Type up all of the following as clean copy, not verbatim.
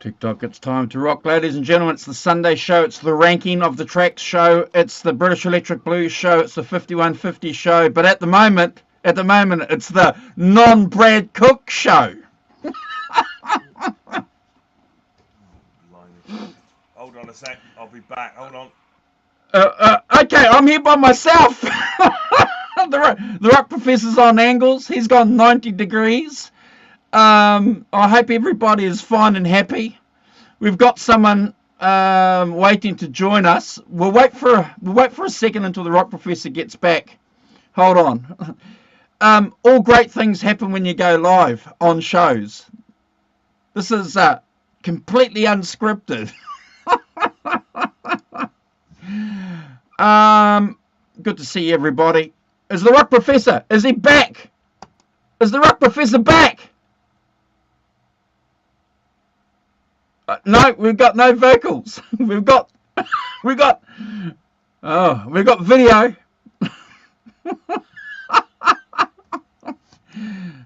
TikTok, it's time to rock, ladies and gentlemen. It's the Sunday show. It's the Ranking of the Tracks show. It's the British Electric Blues show. It's the 5150 show. But at the moment, it's the non-Brad Cook show. Hold on a sec. I'll be back. Hold on. Okay, I'm here by myself. The Rock Professor's on angles. He's gone 90 degrees. I hope everybody is fine and happy. We've got someone waiting to join us. We'll wait for a second until the Rock Professor gets back. Hold on. All great things happen when you go live on shows. This is completely unscripted. Good to see everybody. Is the Rock Professor? Is he back? Is the Rock Professor back? No, we've got no vocals. We've got video.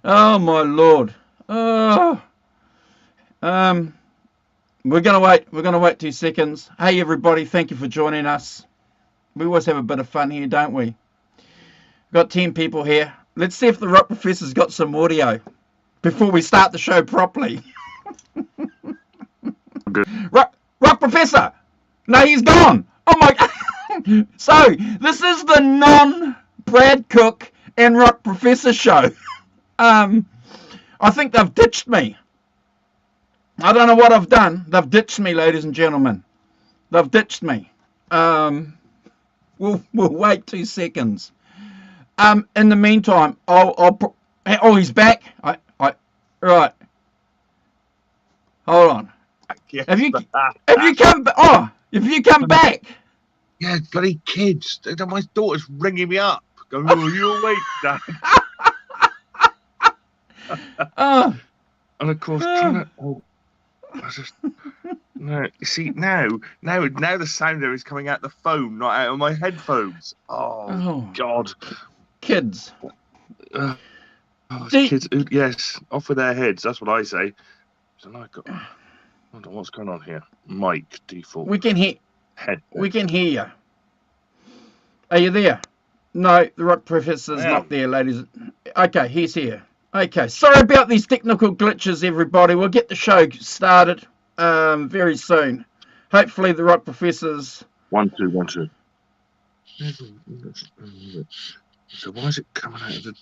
Oh my Lord. Oh. We're gonna wait 2 seconds. Hey everybody, thank you for joining us. We always have a bit of fun here, don't we? We've got 10 people here. Let's see if the Rock Professor's got some audio before we start the show properly. Rock Professor! No, he's gone! Oh my God! So, this is the non-Brad Cook and Rock Professor show. I think they've ditched me. I don't know what I've done. They've ditched me, ladies and gentlemen. They've ditched me. We'll wait 2 seconds. In the meantime, oh, he's back. Right. Hold on. Yes. Have you come? Have you come back? Yeah, bloody kids. My daughter's ringing me up. Going, "Oh, you awake, Dad?" And of course, no. You see, now the sound there is coming out the phone, not out of my headphones. Oh. God, kids. Kids. Yes, off with their heads. That's what I say. So now I got. Hold on, what's going on here? Mic default. We can hear. Head. We can hear you. Are you there? No, the Rock Professor's not there, ladies. Okay, he's here. Okay, sorry about these technical glitches, everybody. We'll get the show started very soon. Hopefully, the Rock Professor's. 1 2 1 2. So why is it coming out of the?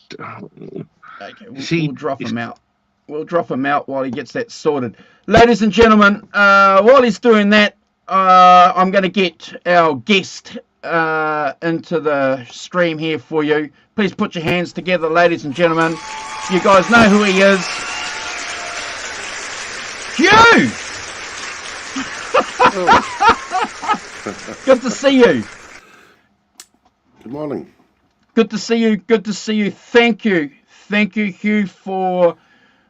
Okay, we'll drop him out. We'll drop him out while he gets that sorted. Ladies and gentlemen, while he's doing that, I'm going to get our guest into the stream here for you. Please put your hands together, ladies and gentlemen. You guys know who he is. Hugh! Good to see you. Good morning. Good to see you. Good to see you. Thank you. Thank you, Hugh, for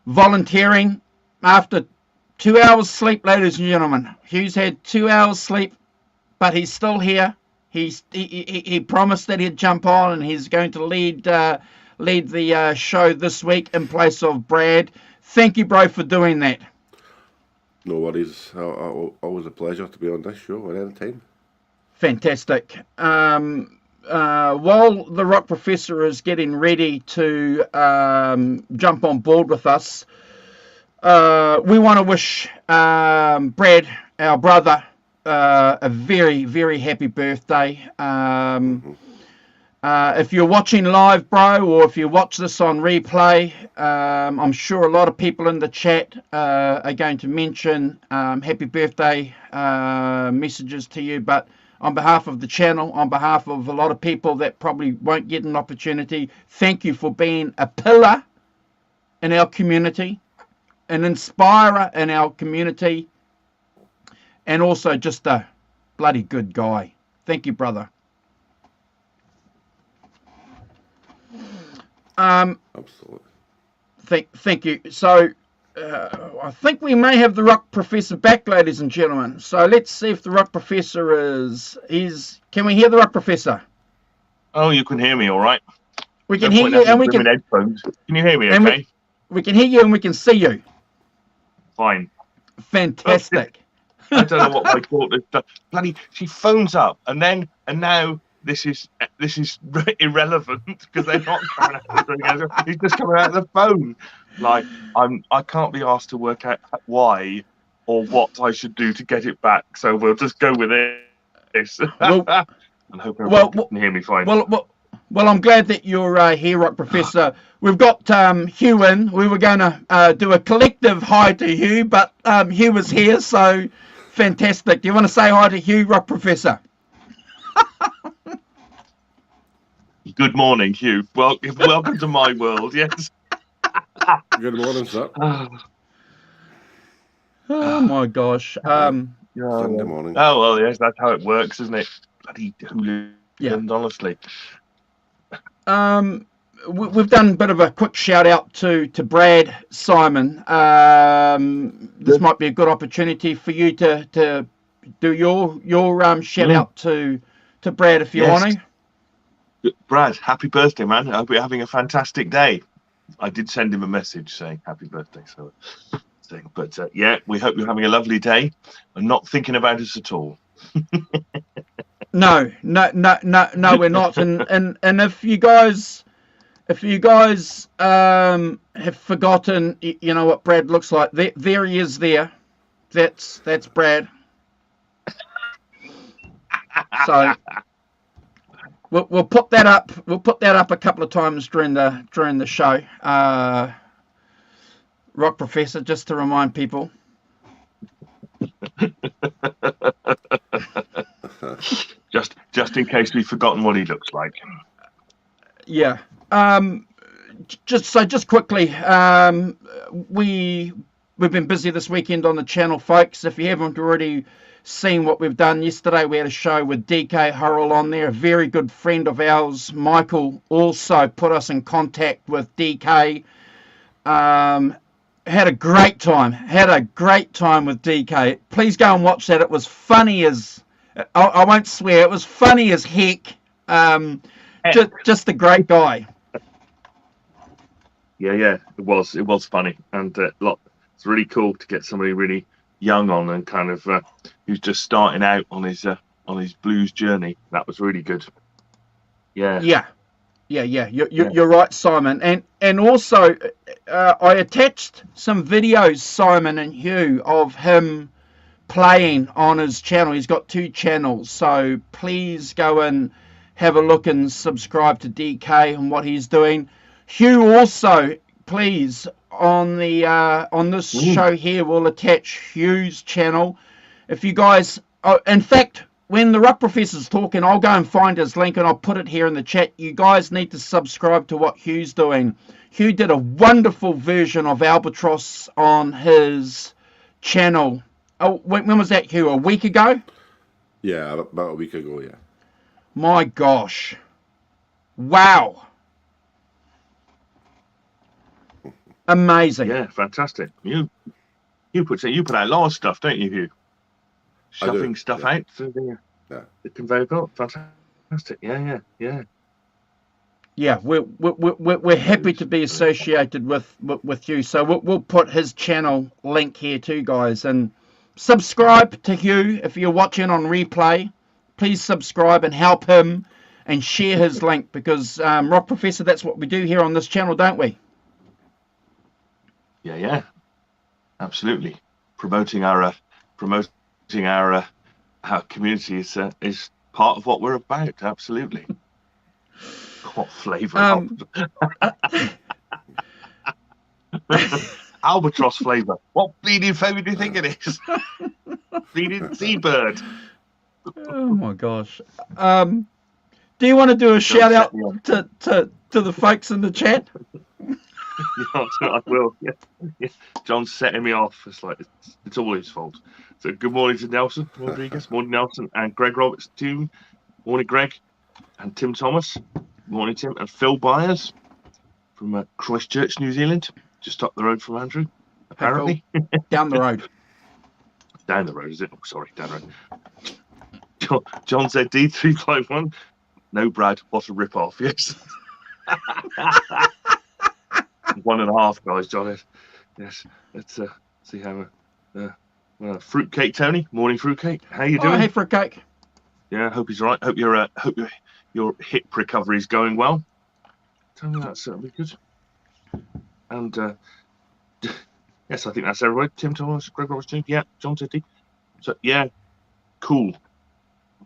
volunteering after 2 hours sleep, ladies and gentlemen. Hugh's had 2 hours sleep, but he's still here. He promised that he'd jump on, and he's going to lead the show this week in place of Brad. Thank you, bro, for doing that. No worries. Always a pleasure to be on this show at any time. Fantastic. While the Rock Professor is getting ready to jump on board with us, we want to wish Brad, our brother, a very, very happy birthday. If you're watching live, bro, or if you watch this on replay, I'm sure a lot of people in the chat are going to mention happy birthday messages to you, but on behalf of the channel, on behalf of a lot of people that probably won't get an opportunity, thank you for being a pillar in our community, an inspirer in our community, and also just a bloody good guy. Thank you, brother. Absolutely. Thank you. So, I think we may have the Rock Professor back, ladies and gentlemen. So let's see if the Rock Professor can we hear the Rock Professor? Oh, you can hear me all right. We can hear you, and we can. Headphones. Can you hear me? And okay. We can hear you, and we can see you. Fine. Fantastic. I don't know what my daughter's done. Bloody, she phones up, and now this is irrelevant because they're not coming out. He's just coming out of the phone. Like I can't be asked to work out why or what I should do to get it back. So we'll just go with this. Well, I'm hoping everyone can hear me fine. Well, I'm glad that you're here, Rock Professor. We've got Hugh in. We were going to do a collective hi to Hugh, but Hugh was here, so fantastic. Do you want to say hi to Hugh, Rock Professor? Good morning, Hugh. Welcome to my world. Yes. Good morning, sir. Oh my gosh. Sunday morning. Oh well, yes, that's how it works, isn't it? Bloody hooligans, Yeah. Honestly. We've done a bit of a quick shout out to Brad Simon. This might be a good opportunity for you to do your shout out to Brad if you want to. Brad, happy birthday, man. I hope you're having a fantastic day. I did send him a message saying happy birthday. But yeah, we hope you're having a lovely day and not thinking about us at all. No, we're not. And if you guys have forgotten, you know what Brad looks like. There he is. There, that's Brad. So we'll put that up. We'll put that up a couple of times during the show. Rock Professor, just to remind people. just in case we've forgotten what he looks like. Yeah. Just quickly, we've been busy this weekend on the channel, folks. If you haven't already seen what we've done yesterday, we had a show with DK Hurrell on there, a very good friend of ours. Michael also put us in contact with DK. Had a great time with DK. Please go and watch that. It was funny as I won't swear, it was funny as heck. Just a great guy. Yeah, it was funny, and it's really cool to get somebody really young on and kind of who's just starting out on his blues journey. That was really good. Yeah. You're right, Simon. And also, I attached some videos, Simon and Hugh, of him playing on his channel. He's got 2 channels, so please go and have a look and subscribe to DK and what he's doing. Hugh also, please, on this show here, we'll attach Hugh's channel. If you guys, in fact, when the Rock Professor's talking, I'll go and find his link and I'll put it here in the chat. You guys need to subscribe to what Hugh's doing. Hugh did a wonderful version of Albatross on his channel. Oh, when was that, Hugh? A week ago? Yeah, about a week ago, yeah. My gosh. Wow. Amazing. Yeah, fantastic. You put out a lot of stuff, don't you, Hugh? Shoving stuff out through the conveyor belt. Fantastic. Yeah. Yeah, we're happy to be associated with you. So we'll put his channel link here too, guys. And subscribe to Hugh if you're watching on replay. Please subscribe and help him and share his link because Rock Professor, that's what we do here on this channel, don't we? Yeah. Absolutely. Promoting our community is part of what we're about. Absolutely. What flavour? Albatross flavour. What bleeding flavour do you think it is? Bleeding seabird. Oh my gosh. Do you want to do a shout out to the folks in the chat? Yeah, I will. Yeah. John's setting me off. It's all his fault. So good morning to Nelson Rodriguez, morning Nelson, and Greg Roberts too. Morning, Greg. And Tim Thomas. Morning, Tim. And Phil Byers from Christchurch, New Zealand. Just up the road from Andrew, apparently. Hey, Phil, down the road. Down the road, is it? Oh, sorry, down the road. John said D351. No, Brad, what a rip-off, yes. 1.5, guys, John is. Yes, let's see how... Fruitcake Tony, morning Fruitcake. How you doing? Oh, hey, Fruitcake. Yeah, hope he's right. Hope your hip recovery is going well. Tell me that's certainly good. And yes, I think that's everybody. Tim Thomas, Greg Roberts, yeah, John Teddy. So yeah, cool.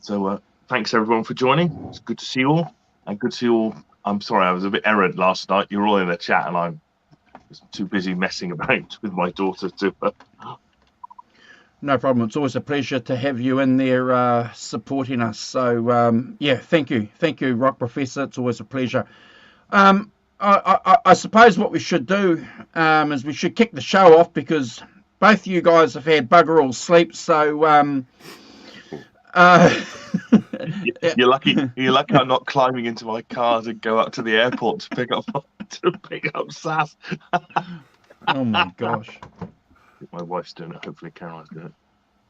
So thanks everyone for joining. It's good to see you all, and good to see you all. I'm sorry, I was a bit errant last night. You're all in the chat, and I'm just too busy messing about with my daughter to. No problem. It's always a pleasure to have you in there supporting us. So, yeah, thank you. Thank you, Rock Professor. It's always a pleasure. I suppose what we should do is we should kick the show off because both you guys have had bugger all sleep. So, you're lucky I'm not climbing into my car to go up to the airport to pick up Sass. Oh, my gosh. My wife's doing it. Hopefully Caroline's doing it.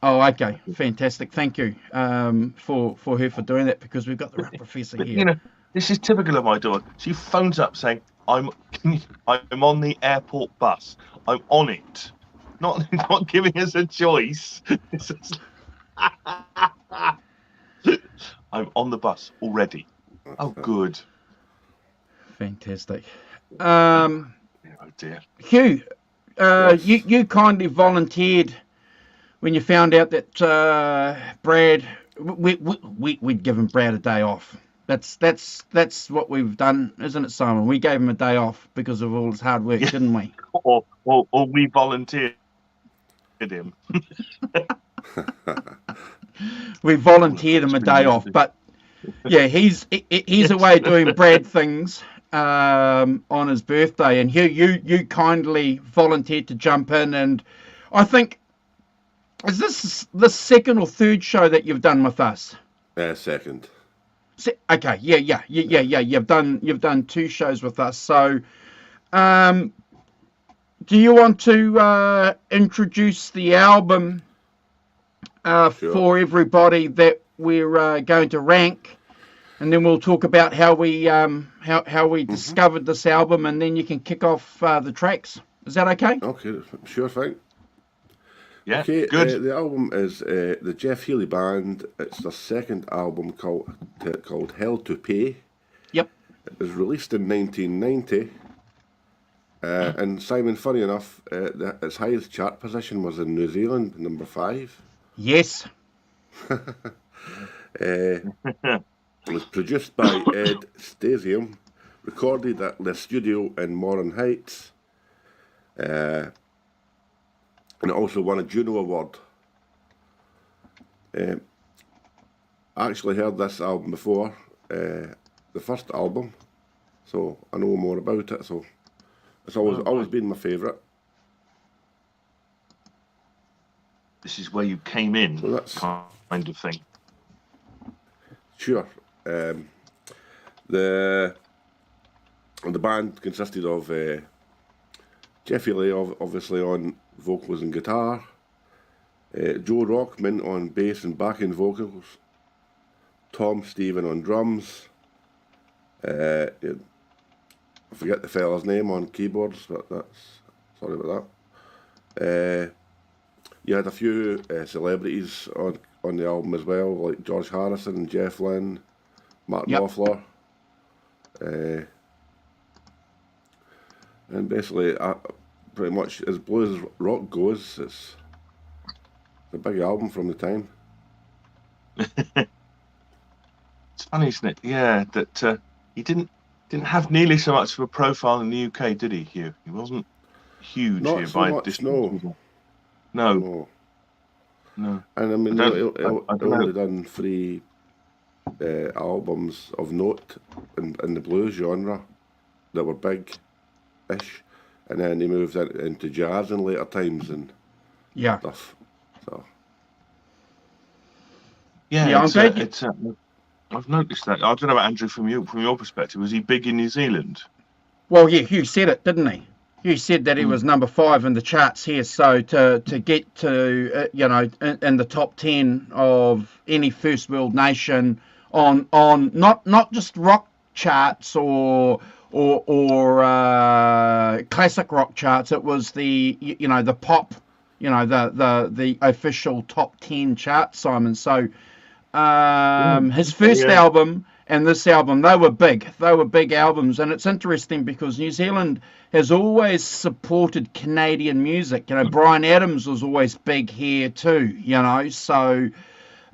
Oh, okay. Fantastic. Thank you for her for doing that because we've got the Rock Professor here. You know, this is typical of my daughter. She phones up saying, I'm on the airport bus. I'm on it. Not giving us a choice. I'm on the bus already. Oh, good. Fantastic. Oh, dear. Hugh, Yes. you kindly volunteered when you found out that Brad, we'd given Brad a day off. That's what we've done, isn't it, Simon? We gave him a day off because of all his hard work, didn't we? Or we volunteered him. We volunteered him a day off, but yeah, he's away doing Brad things on his birthday, and Hugh, you kindly volunteered to jump in, and I think is this the second or third show that you've done with us? Second. Okay, yeah. You've done 2 shows with us. So, do you want to introduce the album Sure. for everybody that we're going to rank, and then we'll talk about how we discovered this album, and then you can kick off the tracks. Is that okay? Okay, sure thing. Yeah, Okay, good. the album is the Jeff Healey Band. It's their second album called Hell to Pay. Yep. It was released in 1990. And Simon, funny enough, its highest chart position was in New Zealand, number 5. Yes. It was produced by Ed Stasium, recorded at the studio in Moran Heights, and it also won a Juno Award. I actually heard this album before, the first album, so I know more about it, so it's always been my favourite. This is where you came in, So that's kind of thing. Sure. The band consisted of Jeff Healey, obviously on vocals and guitar, Joe Rockman on bass and backing vocals, Tom Stephen on drums, I forget the fella's name on keyboards, but sorry about that. You had a few celebrities on the album as well, like George Harrison, Jeff Lynne, Mark Knopfler. And basically, pretty much as blues as rock goes, it's a big album from the time. It's funny, isn't it? Yeah, that he didn't have nearly so much of a profile in the UK, did he, Hugh? He wasn't huge Not here so by much, distance. No. No. And I mean, I he don't only know. done 3 albums of note in the blues genre that were big-ish, and then he moved into jazz in later times and stuff. So Yeah, Yeah, I'm glad you- I've noticed that. I don't know about Andrew from your perspective. Was he big in New Zealand? Well, yeah, Hugh said it, didn't he? Hugh said that he was number 5 in the charts here. So to get to in the top 10 of any first world nation on not just rock charts or classic rock charts. It was the the pop, the official top 10 chart, Simon. So his first album and this album, they were big albums. And it's interesting because New Zealand has always supported Canadian music. Bryan Adams was always big here too, so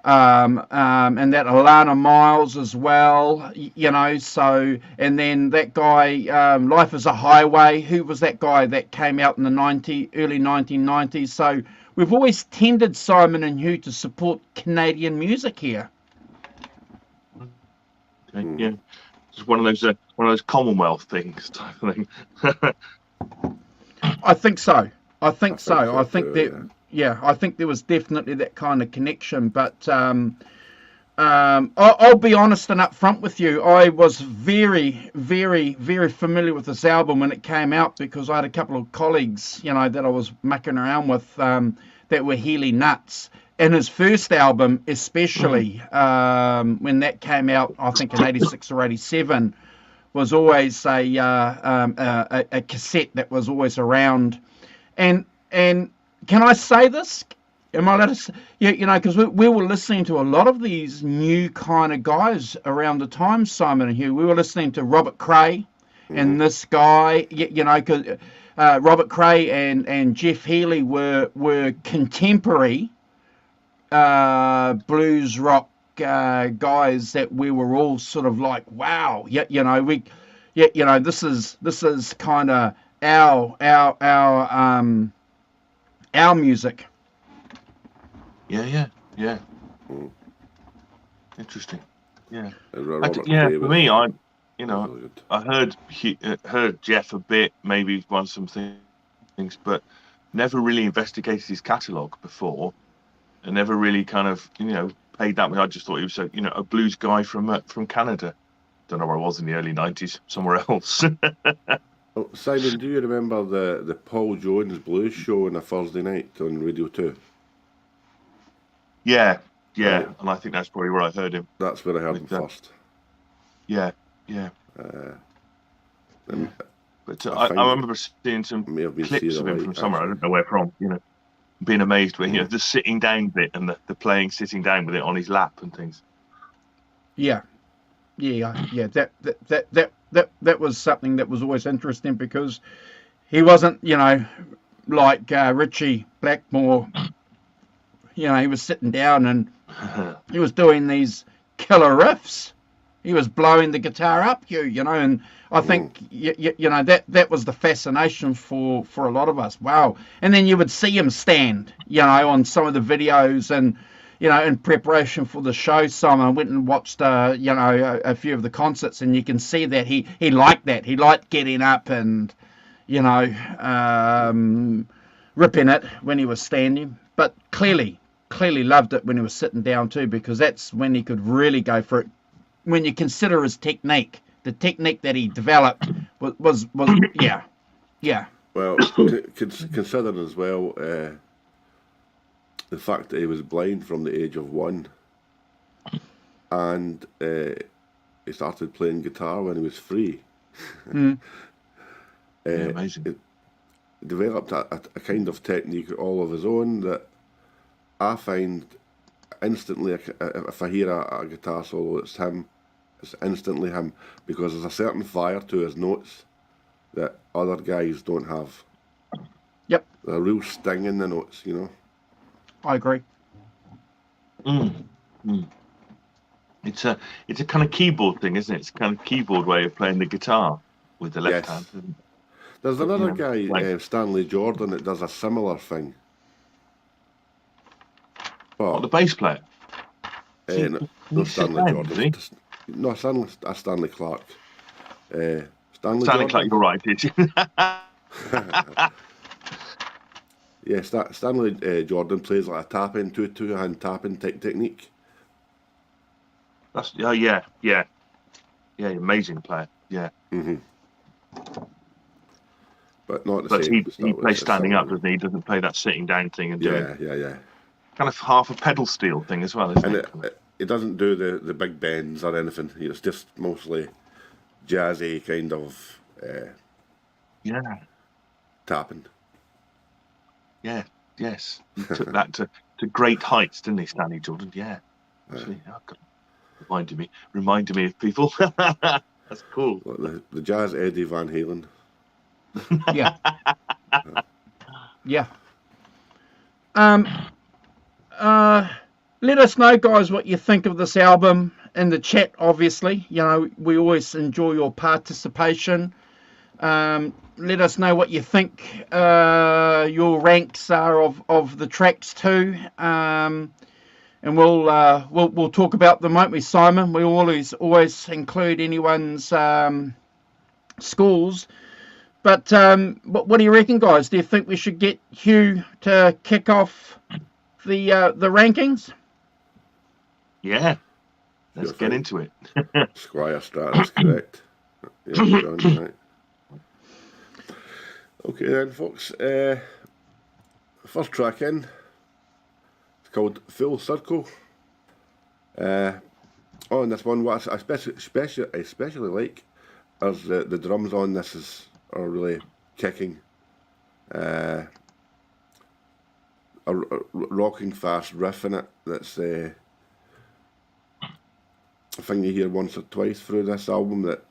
and that Alana Miles as well, so, and then that guy, Life is a Highway, who was that guy that came out in the early 1990s. So we've always tended, Simon and Hugh, to support Canadian music here. Okay, yeah, it's one of those Commonwealth things type of thing. I think so. I think there was definitely that kind of connection. But I'll be honest and upfront with you. I was very, very, very familiar with this album when it came out because I had a couple of colleagues, that I was mucking around with that were Healey nuts. And his first album, especially when that came out, I think in '86 or '87, was always a cassette that was always around. And can I say this? Am I allowed to say? Yeah, because we were listening to a lot of these new kind of guys around the time, Simon and Hugh. We were listening to Robert Cray and this guy, because Robert Cray and Jeff Healey were contemporary blues rock guys that we were all sort of like, wow, this is kind of our music. Yeah. Interesting. Yeah. For me, I heard Jeff a bit, maybe won some things, but never really investigated his catalogue before, and never really kind of paid that much. I just thought he was a blues guy from Canada. Don't know where I was in the early '90s, somewhere else. Oh, Simon, do you remember the Paul Jones blues show on a Thursday night on Radio 2? Yeah, and I think that's probably where I heard him. That's where I heard him first. Yeah. But I remember seeing some clips of him from somewhere. I don't know where from. Being amazed with the sitting down bit and the playing sitting down with it on his lap and things. Yeah. That was something that was always interesting because he wasn't, like Richie Blackmore. He was sitting down and he was doing these killer riffs. He was blowing the guitar up, and I think that was the fascination for a lot of us. Wow! And then you would see him stand, on some of the videos and. In preparation for the show, Simon, I went and watched, a few of the concerts, and you can see that he liked that. He liked getting up and, ripping it when he was standing. But clearly loved it when he was sitting down too, because that's when he could really go for it. When you consider his technique, the technique that he developed was yeah. Well, considering as well. The fact that he was blind from the age of 1 and he started playing guitar when he was 3. Amazing. It developed a kind of technique all of his own that I find instantly, if I hear a guitar solo, it's instantly him, because there's a certain fire to his notes that other guys don't have. Yep. There's a real sting in the notes, I agree. It's a kind of keyboard thing, isn't it? It's a kind of keyboard way of playing the guitar with the left hand. There's another guy, Stanley Jordan, that does a similar thing. What, the bass player? No, Stanley Jordan. No, Stanley Clark. Stanley Clark, you're right, did you? Yeah, Stanley Jordan plays like a tapping, two-hand tapping technique. That's yeah, amazing player. Yeah, But not the but same. he plays standing up, doesn't he? He doesn't play that sitting down thing and doing Yeah. kind of half a pedal steel thing as well, isn't And it? it doesn't do the big bends or anything. It's just mostly jazzy kind of Yeah, tapping. yeah, yes. He took that to great heights, didn't he, Stanley Jordan? Yeah, actually. Oh, God. Reminded me of people. That's cool. Like the jazz Eddie Van Halen. Yeah. Yeah. Let us know, guys, what you think of this album in the chat. Obviously, we always enjoy your participation. Let us know what you think your ranks are of the tracks too, and we'll talk about them, won't we, Simon? We always include anyone's scores. But what do you reckon, guys? Do you think we should get Hugh to kick off the rankings? Yeah, let's get into it. Squire Stratus, correct. Yeah, John, right. Okay then, folks. First track in. It's called Full Circle. On this one, what I especially like is the drums on this are really kicking. A rocking fast riff in it that's a thing you hear once or twice through this album, that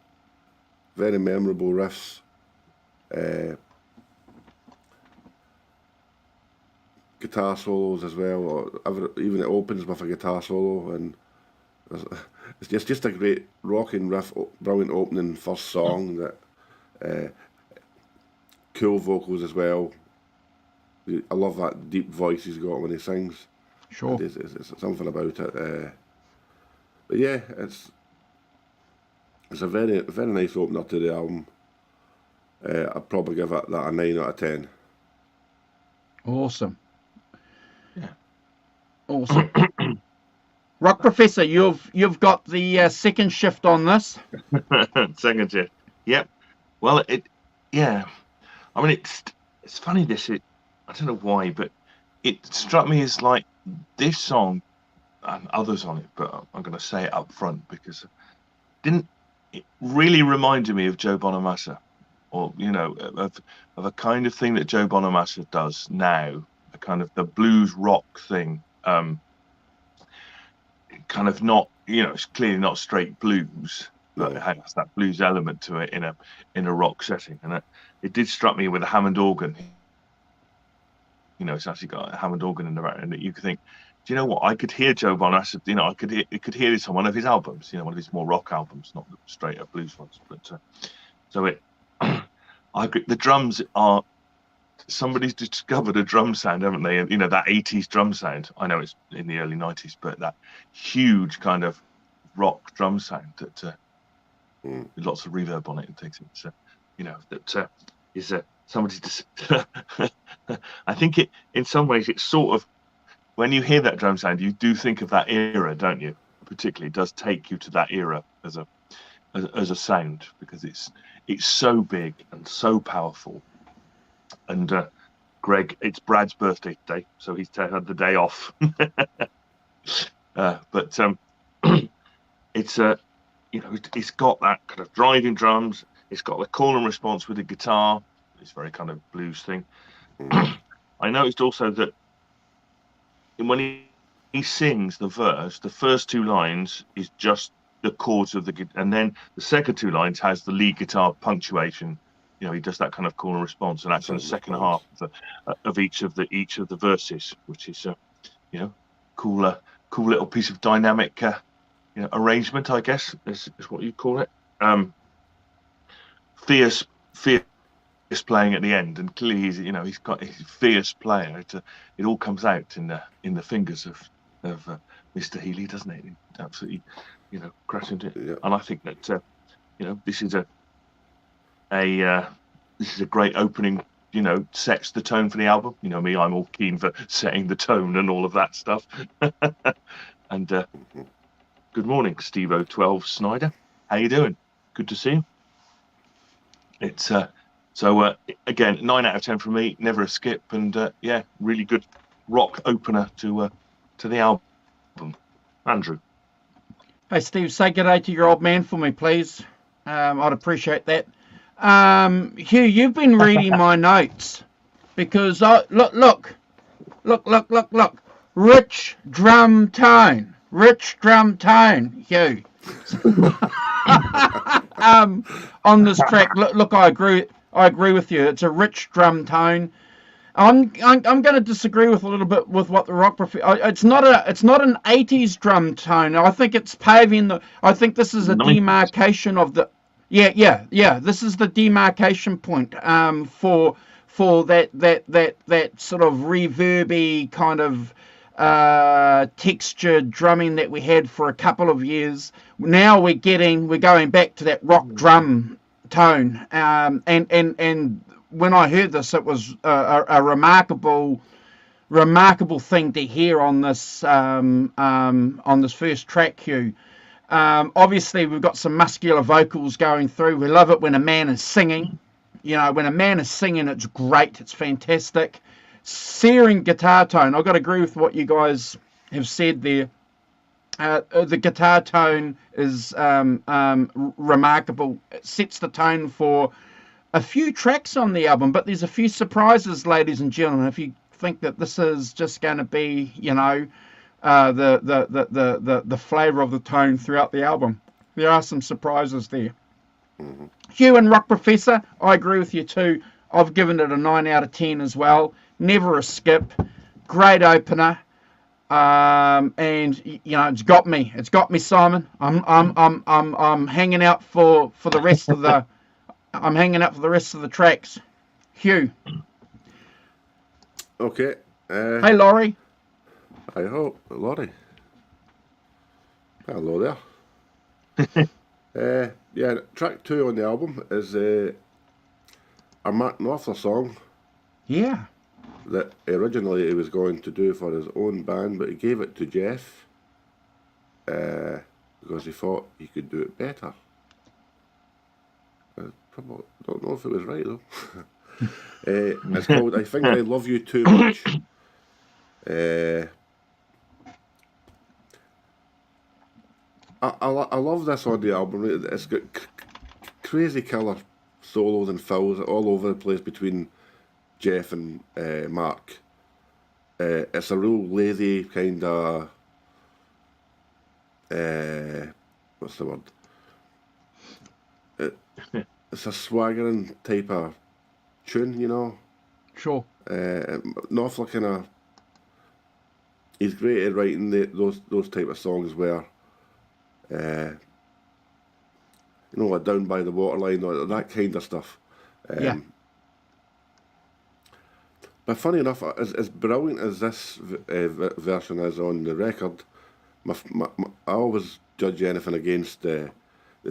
very memorable riffs. Guitar solos as well, or even it opens with a guitar solo, and it's just a great rocking riff, brilliant opening first song, that cool vocals as well. I love that deep voice he's got when he sings. Sure. It's something about it. But yeah, it's a very nice opener to the album. I'd probably give that a 9 out of 10. Awesome. Yeah. Awesome. Rock Professor, you've got the second shift on this. Second shift. Yep. Well, yeah. I mean, it's funny I don't know why, but it struck me as like this song and others on it, but I'm going to say it up front because it really reminded me of Joe Bonamassa, or of a kind of thing that Joe Bonamassa does now, a kind of the blues rock thing. Kind of not, it's clearly not straight blues, but it has that blues element to it in a rock setting, and it did struck me with a Hammond organ. It's actually got a Hammond organ in the background that you could think, do you know what? I could hear Joe Bonamassa. I could hear this on one of his albums. One of his more rock albums, not the straight up blues ones. But so it, I agree. The drums are. Somebody's discovered a drum sound, haven't they? And that 80s drum sound. I know it's in the early 90s, but that huge kind of rock drum sound that with lots of reverb on it and things. It's that is somebody just. I think in some ways it's sort of, when you hear that drum sound, you do think of that era, don't you? Particularly, it does take you to that era as a sound, because it's so big and so powerful. And Greg, it's Brad's birthday today, so he's had the day off. But it's it's got that kind of driving drums. It's got the call and response with the guitar. It's very kind of blues thing. I noticed also that when he sings the verse, the first two lines is just the chords of the guitar, and then the second two lines has the lead guitar punctuation. He does that kind of call and response, and that's in the second half of each of the verses, which is cool little piece of dynamic arrangement, I guess is what you call it. Fierce playing at the end, and clearly he's got a fierce player. It all comes out in the fingers of Mr. Healey, doesn't it? It absolutely crashes into it. Yeah. And I think that this is a great opening, sets the tone for the album. Me, I'm all keen for setting the tone and all of that stuff. And Good morning, Steve-O12 Snyder. How you doing? Good to see you. It's again, 9 out of 10 from me. Never a skip, and yeah, really good rock opener to the album. Andrew. Hey, Steve, say good day to your old man for me, please. I'd appreciate that. Hugh, you've been reading my notes because look. Rich drum tone, Hugh. On this track, look, I agree with you. It's a rich drum tone. I'm going to disagree with a little bit with what the rock. It's not an 80s drum tone. I think it's paving the. I think this is a demarcation of the. Yeah. This is the demarcation point. For that sort of reverby kind of textured drumming that we had for a couple of years. Now we're going back to that rock drum tone. And when I heard this, it was a remarkable thing to hear on this first track, Hugh. Obviously, we've got some muscular vocals going through. We love it when a man is singing. When a man is singing, it's great. It's fantastic. Searing guitar tone. I've got to agree with what you guys have said there. The guitar tone is remarkable. It sets the tone for a few tracks on the album, but there's a few surprises, ladies and gentlemen. If you think that this is just going to be, the flavour of the tone throughout the album, there are some surprises there. Mm-hmm. Hugh and Rock Professor, I agree with you too. I've given it a 9 out of 10 as well. Never a skip. Great opener. And it's got me. It's got me, Simon. I'm hanging out for the rest of the. I'm hanging out for the rest of the tracks. Hugh. Okay. Hey, Laurie. Hi, Laurie. Hello there. Yeah, track 2 on the album is a Mark Knopfler song. Yeah. That originally he was going to do for his own band, but he gave it to Jeff because he thought he could do it better. I probably don't know if it was right though. It's called I Think I Love You Too Much. I love this on the album. It's got crazy killer solos and fills all over the place between Jeff and Mark. It's a real lazy kind of what's the word? It's a swaggering type of tune, Sure. Knopfler kind of, he's great at writing those type of songs where, like Down by the Waterline or that kind of stuff. Yeah. But funny enough, as brilliant as this version is on the record, I always judge anything against the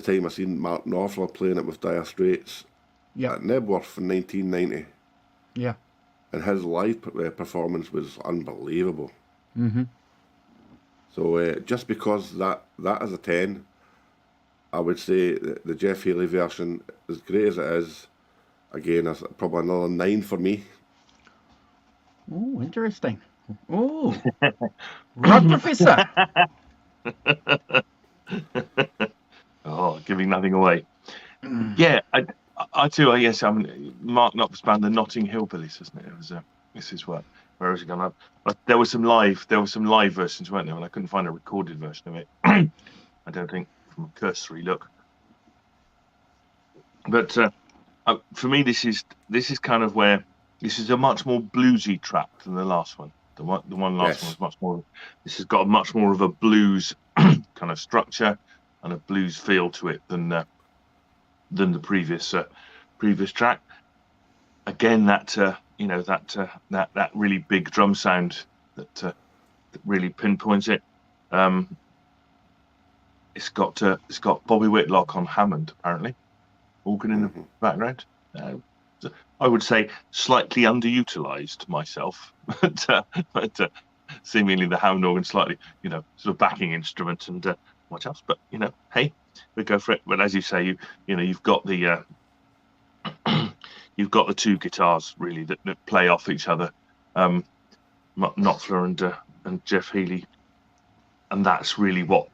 time I seen Mark Knopfler playing it with Dire Straits at Nebworth in 1990. Yeah. And his live performance was unbelievable. Mm-hmm. So just because that is a 10, I would say the Jeff Healey version, as great as it is, again, is probably another 9 for me. Oh, interesting. Oh, Rock Professor. Oh, giving nothing away. Yeah, I too. I guess Mark Knopfler's band, the Notting Hillbillies, isn't it? It was. This is where is it going? There were some live versions, weren't there? And I couldn't find a recorded version of it. I don't think, from a cursory look. But for me, this is kind of where this is a much more bluesy track than the last one. The one last one was much more. This has got much more of a blues kind of structure and a blues feel to it than the previous track. Again, that really big drum sound that really pinpoints it. It's got Bobby Whitlock on Hammond apparently, organ in the background. I would say slightly underutilized myself, but seemingly the Hammond organ slightly, sort of backing instrument, and much else. But hey, we go for it. But as you say, you've got the you've got the two guitars really that play off each other, Knopfler and Jeff Healey, and that's really what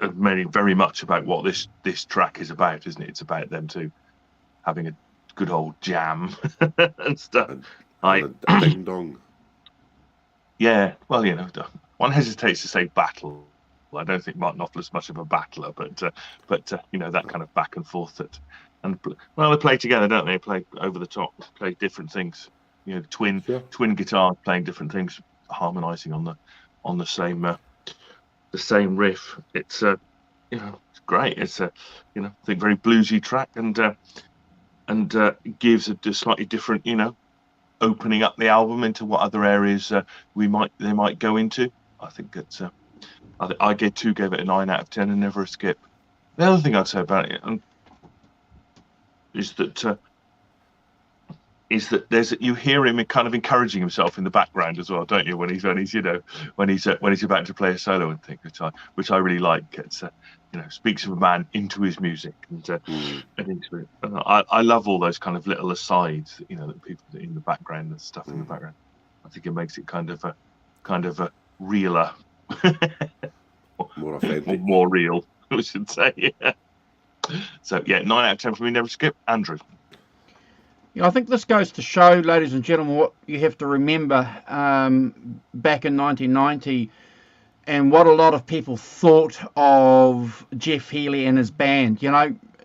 very much about what this track is about, isn't it? It's about them two having a good old jam and stuff. A ding dong. Yeah, well, one hesitates to say battle. Well, I don't think Mark Knopfler's much of a battler, but that kind of back and forth they play together, don't they? Play over the top, play different things. Twin guitars playing different things, harmonising on the same riff. It's it's great. It's I think very bluesy track and gives a slightly different opening up the album into what other areas they might go into. I think it's I gave it a 9 out of 10 and never a skip. The other thing I'd say about it is that you hear him kind of encouraging himself in the background as well, don't you? When he's about to play a solo and things, which I really like. It's speaks of a man into his music and into it. And I love all those kind of little asides, that people do in the background and stuff in the background. I think it makes it kind of a realer, more authentic, more real, we should say. Yeah. So 9 out of 10 for me, never skip. Andrew. I think this goes to show, ladies and gentlemen, what you have to remember back in 1990 and what a lot of people thought of Jeff Healey and his band.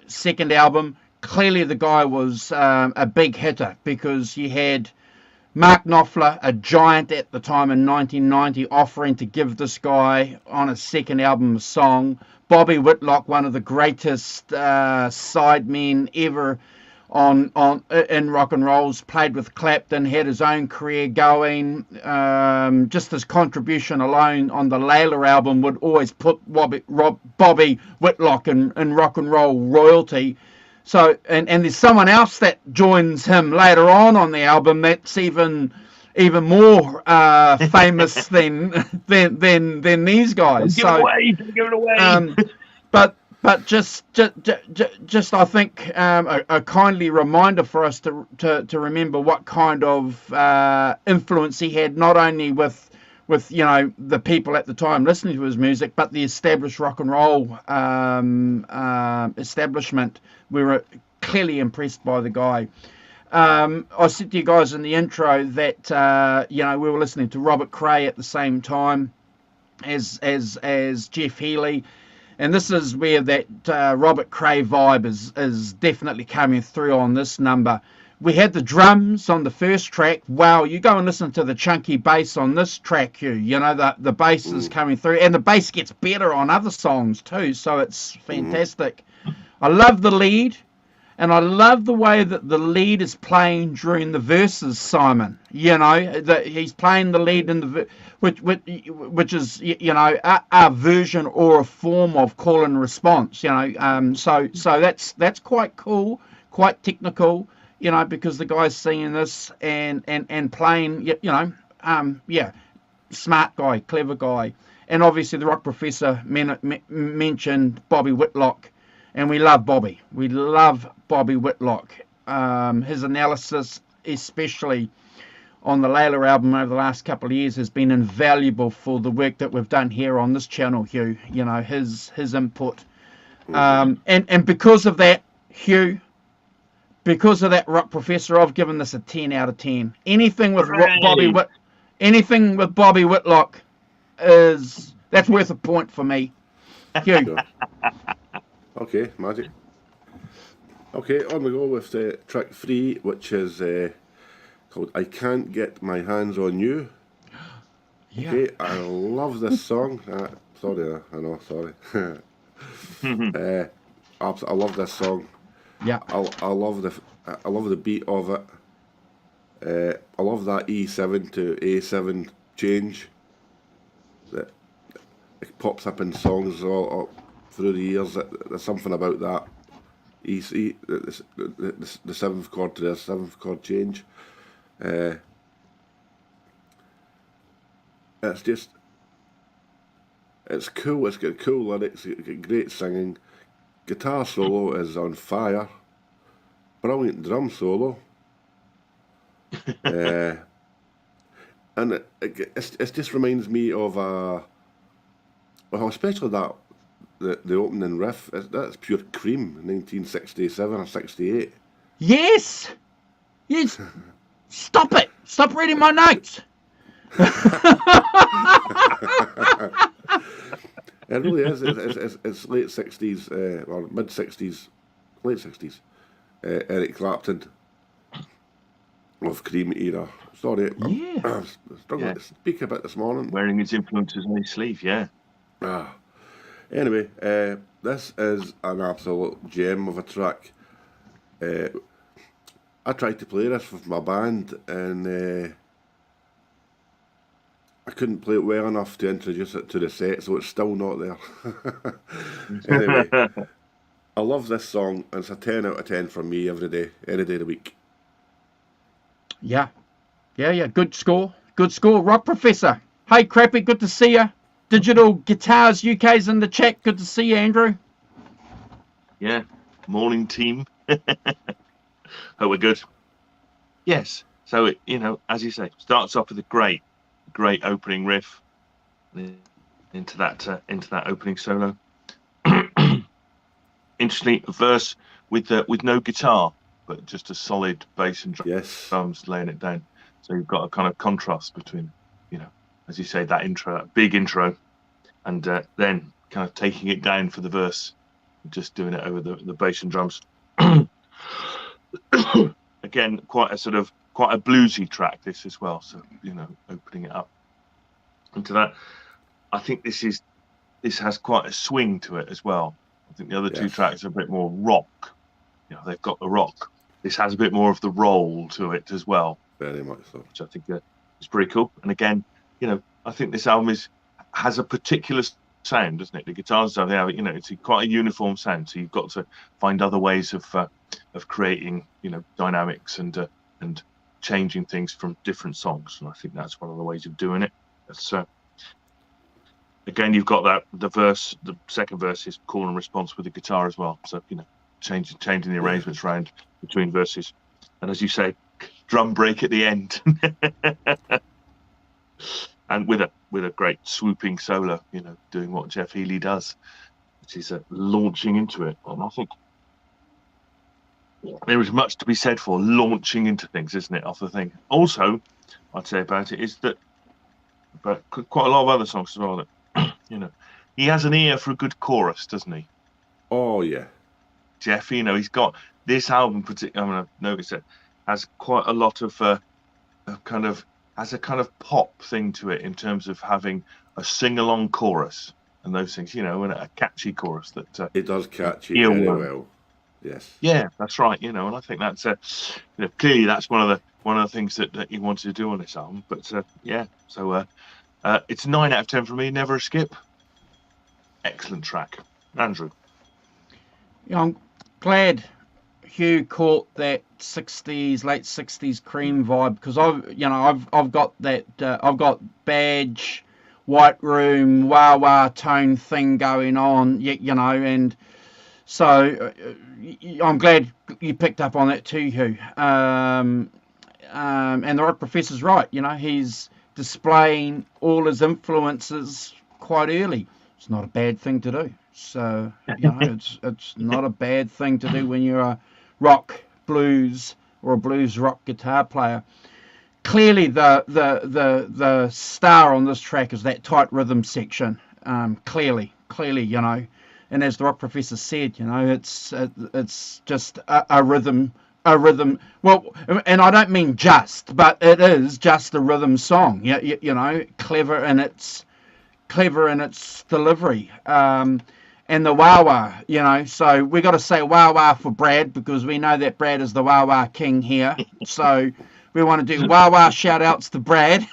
Second album, clearly the guy was a big hitter because you had Mark Knopfler, a giant at the time in 1990, offering to give this guy on his second album a song. Bobby Whitlock, one of the greatest sidemen ever in rock and rolls, played with Clapton, had his own career going. Just his contribution alone on the Layla album would always put Bobby Whitlock in rock and roll royalty. So, and there's someone else that joins him later on the album that's even more famous than these guys. Don't give it away. But just I think a kindly reminder for us to remember what kind of influence he had, not only with the people at the time listening to his music, but the established rock and roll establishment. We were clearly impressed by the guy. I said to you guys in the intro that we were listening to Robert Cray at the same time as Jeff Healey. And this is where that Robert Cray vibe is definitely coming through on this number. We had the drums on the first track. Wow, you go and listen to the chunky bass on this track, Hugh. The bass is coming through. And the bass gets better on other songs too, so it's fantastic. I love the lead. And I love the way that the lead is playing during the verses, Simon. That he's playing the lead in the which is a version or a form of call and response. So that's quite cool, quite technical. Because the guy's singing this and playing. Smart guy, clever guy, and obviously the rock professor mentioned Bobby Whitlock. And we love Bobby. We love Bobby Whitlock. His analysis, especially on the Layla album over the last couple of years, has been invaluable for the work that we've done here on this channel, Hugh. His input. And because of that, Hugh, because of that, rock professor, I've given this a 10 out of 10. Anything with Bobby Whitlock that's worth a point for me, Hugh. Okay, magic. Okay, on we go with track 3, which is called I Can't Get My Hands on You. Yeah. Okay, I love this song. Sorry. I love this song. Yeah. I love the beat of it. I love that E7 to A7 change that it pops up in songs all through the years. There's something about that. The 7th chord to the 7th chord change. It's just It's cool. It's got cool lyrics. It's got great singing. Guitar solo is on fire. Brilliant drum solo. And it just reminds me of especially the opening riff. That's pure Cream, 1967 or 68. Yes. Stop it. Stop reading my notes. It really is. It's late 60s or mid 60s, late 60s. Eric Clapton of Cream era. Sorry, I'm struggling to speak a bit this morning. Wearing his influences on his sleeve, yeah. Anyway, this is an absolute gem of a track. I tried to play this with my band, and I couldn't play it well enough to introduce it to the set, so it's still not there. Anyway, I love this song, and it's a 10 out of 10 from me every day, any day of the week. Yeah. Good score. Rock Professor. Hey, Crappy, good to see you. Digital Guitars UK's in the chat. Good to see you, Andrew. Yeah. Morning, team. Hope we're good. Yes. So, as you say, starts off with a great opening riff into that opening solo. Interestingly, a verse with no guitar, but just a solid bass and drums laying it down. So you've got a kind of contrast between, as you say, that big intro, and then kind of taking it down for the verse, just doing it over the bass and drums. Again, quite a bluesy track this as well. So opening it up into that, I think this has quite a swing to it as well. I think the other two tracks are a bit more rock. They've got the rock. This has a bit more of the roll to it as well. Very much so. Which I think is pretty cool. And again, I think this album has a particular sound, doesn't it? The guitars have, it's quite a uniform sound. So you've got to find other ways of creating, dynamics and changing things from different songs. And I think that's one of the ways of doing it. That's again, you've got the second verse is call and response with the guitar as well. So changing the arrangements around between verses, and as you say, drum break at the end, and with a great swooping solo, doing what Jeff Healey does, which is launching into it. And I think there is much to be said for launching into things, isn't it? Off the thing. Also, I'd say about it is that, but quite a lot of other songs as well, that he has an ear for a good chorus, doesn't he? Oh yeah, Jeff. He's got this album. Particularly, I've noticed it has quite a lot of has a kind of pop thing to it in terms of having a sing-along chorus and those things. And a catchy chorus that it does catch you very well. Yes. Yeah, that's right. And I think that's clearly that's one of the things that he wanted to do on this album. But so it's 9 out of 10 for me. Never a skip. Excellent track, Andrew. I'm glad Hugh caught that late 60s Cream vibe, because I've got that I've got Badge, White Room, wah wah tone thing going on, and so I'm glad you picked up on that too, Hugh. And the Rock Professor's right. He's displaying all his influences quite early. It's not a bad thing to do. So it's not a bad thing to do when you're a rock, blues, or a blues rock guitar player. Clearly, the star on this track is that tight rhythm section. Clearly, and as the Rock Professor said, it's just a rhythm. Well, and I don't mean just, but it is just a rhythm song. Clever in its delivery. And the wah wah, so we got to say wah wah for Brad, because we know that Brad is the wah wah king here. So we want to do wah wah shout outs to Brad.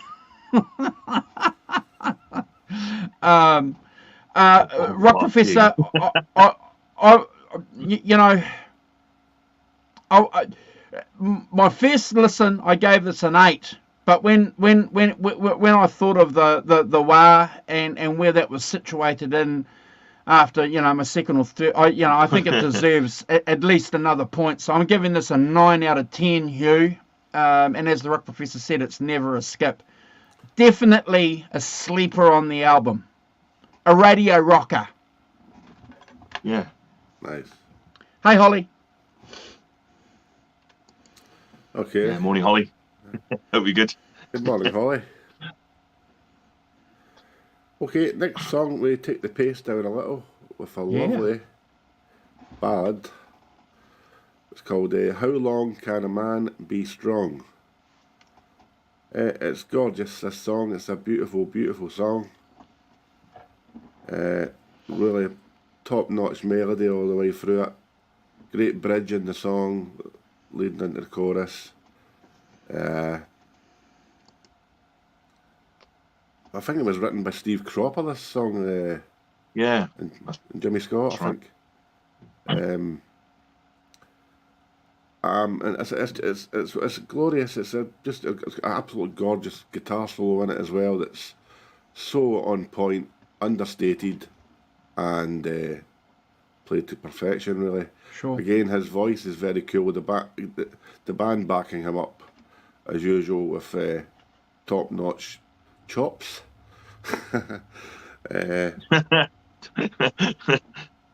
Rock Professor, my first listen, I gave this an 8, But when I thought of the wah and where that was situated in after my second or third, I think it deserves at least another point. So I'm giving this a 9 out of 10, Hugh. And as the Rock Professor said, it's never a skip. Definitely a sleeper on the album. A radio rocker. Yeah. Nice. Hey, Holly. Okay. Yeah, morning, Holly. Hope you're good. Good morning, Holly. Okay, next song we take the pace down a little with a lovely ballad. It's called How Long Can a Man Be Strong? It's gorgeous, this song. It's a beautiful, beautiful song. Really top-notch melody all the way through it. Great bridge in the song, leading into the chorus. I think it was written by Steve Cropper, this song. Yeah. And Jimmy Scott, I think. And it's glorious. It's just an absolutely gorgeous guitar solo in it as well. That's so on point, understated, and played to perfection. Really. Sure. Again, his voice is very cool. The band backing him up as usual with top-notch chops.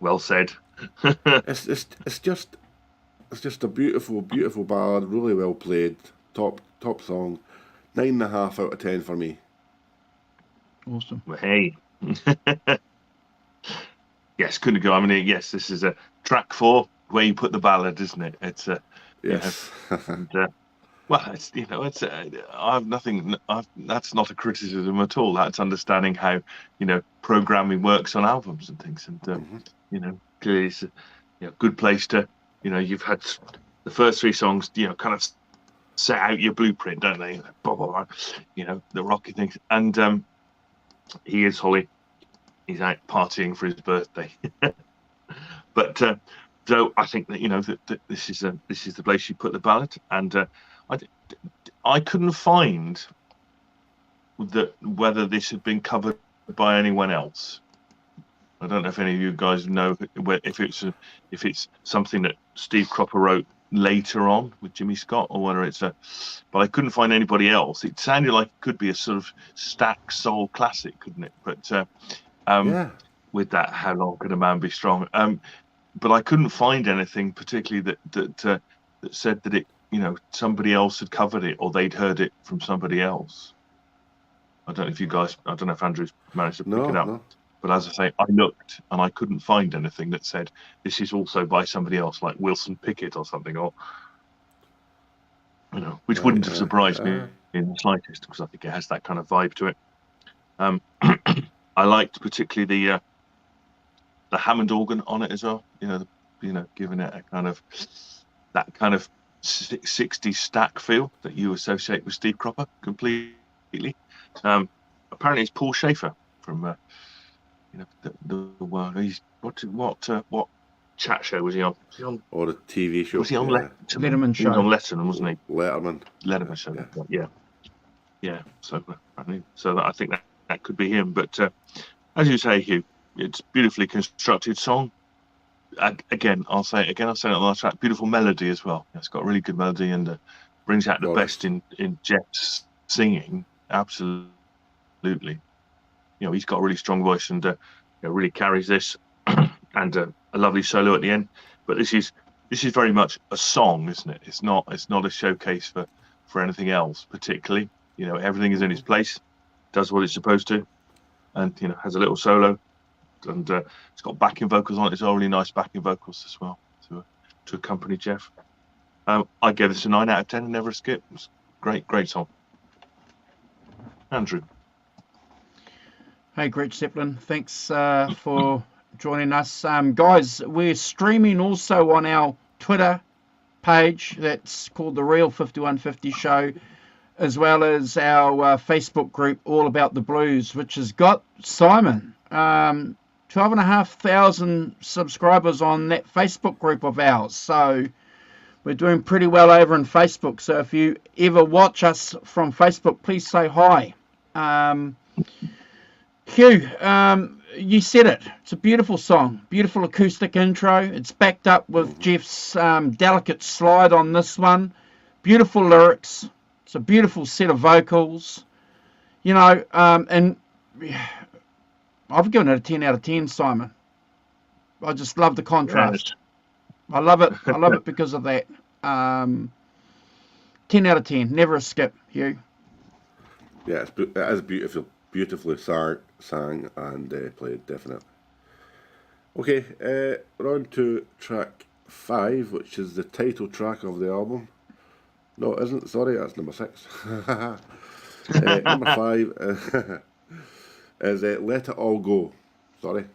Well said. It's just a beautiful, beautiful ballad. Really well played. Top song. 9.5 out of 10 for me. Awesome. Well, hey. Yes, couldn't go. I mean, yes, this is a track 4 where you put the ballad, isn't it? It's yes. Well, it's I have nothing. That's not a criticism at all. That's understanding how programming works on albums and things, and clearly it's a good place to you've had the first 3 songs kind of set out your blueprint, don't they? Blah, blah, blah, the rocky things, and he is Holly. He's out partying for his birthday, but so I think that that this is the place you put the ballad, and I couldn't find whether this had been covered by anyone else. I don't know if any of you guys know if it's something that Steve Cropper wrote later on with Jimmy Scott, or whether it's but I couldn't find anybody else. It sounded like it could be a sort of Stax soul classic, couldn't it? But with that, How Long Can a Man Be Strong? But I couldn't find anything particularly that said that it somebody else had covered it or they'd heard it from somebody else. I don't know if Andrew's managed to pick it up. No. But as I say, I looked and I couldn't find anything that said this is also by somebody else, like Wilson Pickett or something, or which wouldn't have surprised me in the slightest, because I think it has that kind of vibe to it. I liked particularly the Hammond organ on it as well. Giving it that kind of 60s stack feel that you associate with Steve Cropper completely. Apparently, it's Paul Schaefer from the world. He's what chat show was he on? Was he on? Or a TV show? Was he on Letterman show? He was on Letterman, wasn't he? Letterman show. Yeah. So I think that could be him. But as you say, Hugh, it's beautifully constructed song. Again, I'll say it on the last track. Beautiful melody as well. It's got a really good melody and brings out the best in Jeff's singing. Absolutely. He's got a really strong voice and really carries this, and a lovely solo at the end. But this is very much a song, isn't it? It's not a showcase for anything else particularly. Everything is in its place, does what it's supposed to, and has a little solo, and it's got backing vocals on it. It's all really nice backing vocals as well to accompany Jeff. I gave this a 9 out of 10 and never a skip. It was great song. Andrew. Hey, Greg Zeppelin. Thanks for joining us. Guys, we're streaming also on our Twitter page. That's called The Real 5150 Show, as well as our Facebook group, All About the Blues, which has got, Simon, 12,500 subscribers on that Facebook group of ours. So We're doing pretty well over on Facebook, so if you ever watch us from Facebook, please say hi. Hugh, you said it. It's a beautiful song, beautiful acoustic intro. It's backed up with Jeff's delicate slide on this one. Beautiful lyrics. It's a beautiful set of vocals. You know, and I've given it a 10 out of 10, Simon. I just love the contrast. I love it. I love it because of that. 10 out of 10. Never a skip, Hugh. Yeah, it is beautifully sang and played, definitely. Okay, we're on to track 5, which is the title track of the album. No, it isn't. Sorry, that's number 6. Number 5 is Let It All Go. Sorry.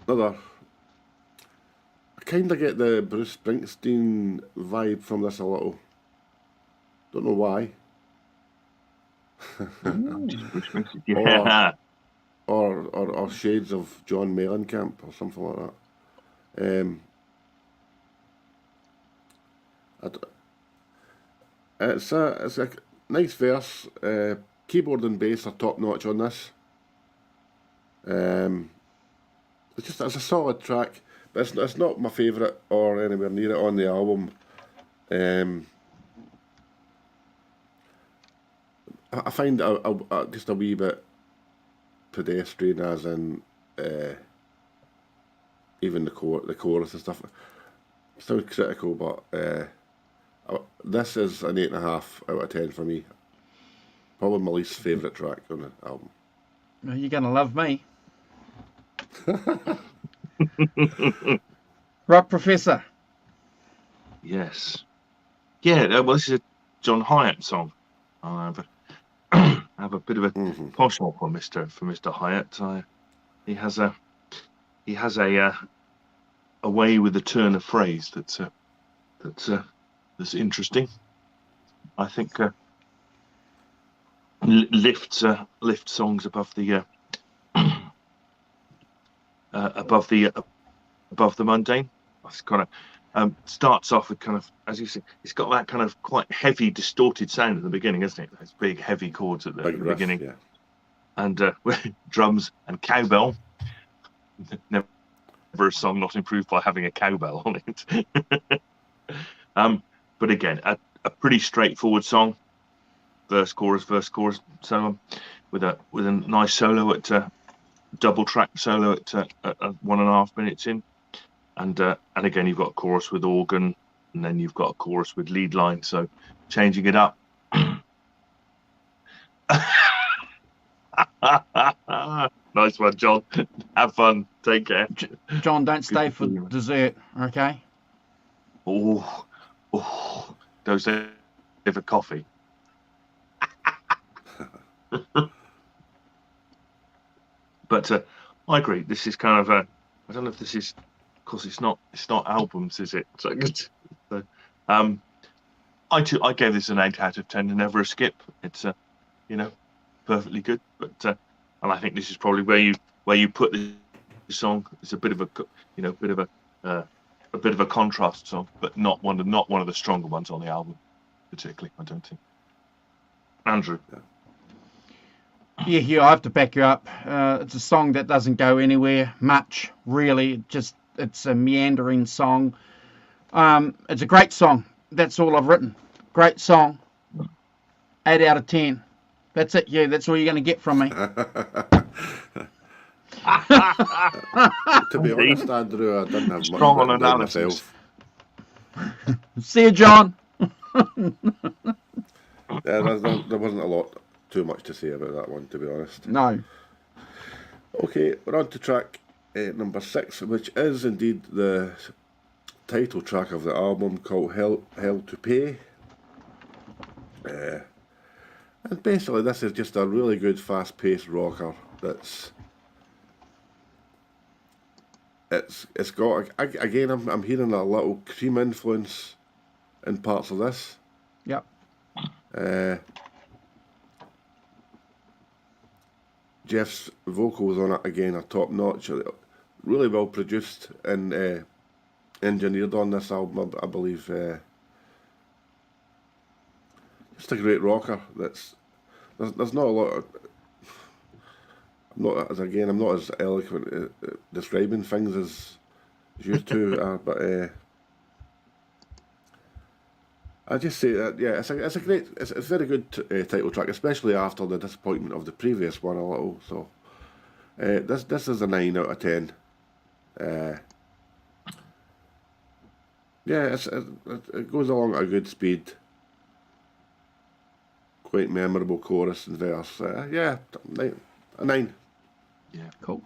Another. I kind of get the Bruce Springsteen vibe from this a little. Don't know why. Yeah. or shades of John Mellencamp or something like that. It's a nice verse. Keyboard and bass are top notch on this. It's a solid track, but it's not my favourite or anywhere near it on the album. I find it just a wee bit pedestrian, as in even the chorus and stuff. Still critical, but this is an 8.5 out of 10 for me. Probably my least favourite track on the album. You're going to love me. Rock Professor. Yes. Yeah, well, this is a John Hyatt song. I have a bit of a penchant for Mr. Hyatt. He has a way with a turn of phrase that's interesting. I think lifts songs above the mundane. It's kind of starts off with kind of, as you see, it's got that kind of quite heavy, distorted sound at the beginning, isn't it? Those big, heavy chords at the beginning, yeah. And drums and cowbell. Never a song not improved by having a cowbell on it. But again, a pretty straightforward song. Verse, chorus, so on, with a nice solo at double track solo at 1.5 minutes in, and again you've got a chorus with organ, and then you've got a chorus with lead line. So changing it up. Nice one, John. Have fun. Take care. John, don't stay for dessert, okay? Oh, don't stay for coffee. But I agree. This is kind of a. I don't know if this is, because it's not albums, is it? So I gave this an 8 out of 10 and never a skip. It's perfectly good. But and I think this is probably where you put the song. It's a bit of a contrast song, but not one of the stronger ones on the album, particularly. I don't think. Andrew. Yeah, Hugh, I have to back you up. It's a song that doesn't go anywhere much, really. It's a meandering song. It's a great song. That's all I've written. Great song. 8 out of 10. That's it, Hugh. That's all you're going to get from me. To be honest, Andrew, I didn't have strong much on analysis. Myself. See you, John. There wasn't a lot. Too much to say about that one, to be honest. No. Okay, we're on to track number 6, which is indeed the title track of the album, called Hell to Pay. And basically this is just a really good fast-paced rocker that's... It's got... Again, I'm hearing a little Cream influence in parts of this. Yep. Jeff's vocals on it again are top notch. really well produced and engineered on this album, I believe. Just a great rocker. There's not a lot of, I'm not as eloquent at describing things as you two are, but I just say that it's a very good title track, especially after the disappointment of the previous one a little. So this is a 9 out of 10. It goes along at a good speed. Quite memorable chorus and verse. A 9. Yeah. Cool.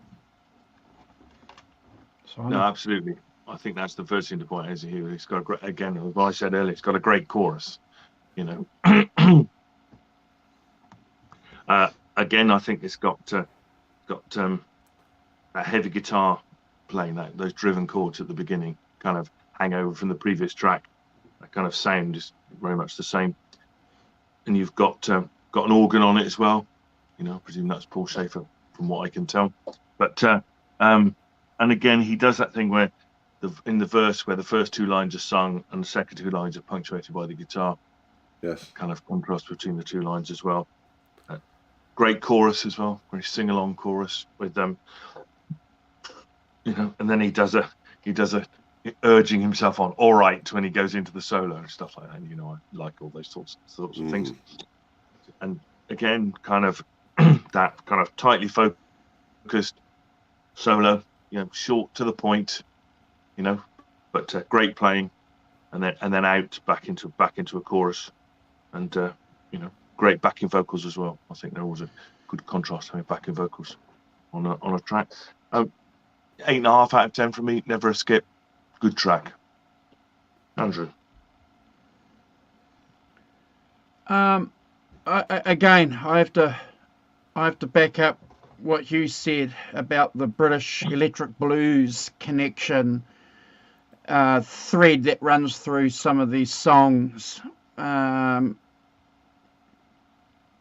No, absolutely. I think that's the first thing to point out is here. It's got again, as I said earlier, it's got a great chorus. You know. Again, I think it's got a heavy guitar playing those driven chords at the beginning, kind of hangover from the previous track. That kind of sound is very much the same. And you've got an organ on it as well. You know, I presume that's Paul Schaefer, from what I can tell. But and again, he does that thing where in the verse where the first 2 lines are sung and the second 2 lines are punctuated by the guitar. Yes. Kind of contrast between the 2 lines as well. Great chorus as well, very sing-along chorus with them. You know, and then he does a urging himself on, all right, when he goes into the solo and stuff like that. And, you know, I like all those sorts of things. And again, kind of that kind of tightly focused solo, you know, short to the point, you know, but great playing, and then out back into a chorus, and you know, great backing vocals as well. I think they're always a good contrast having backing vocals on a track. 8.5 out of 10 for me. Never a skip. Good track. Andrew. Again, I have to back up what Hugh said about the British electric blues connection thread that runs through some of these songs.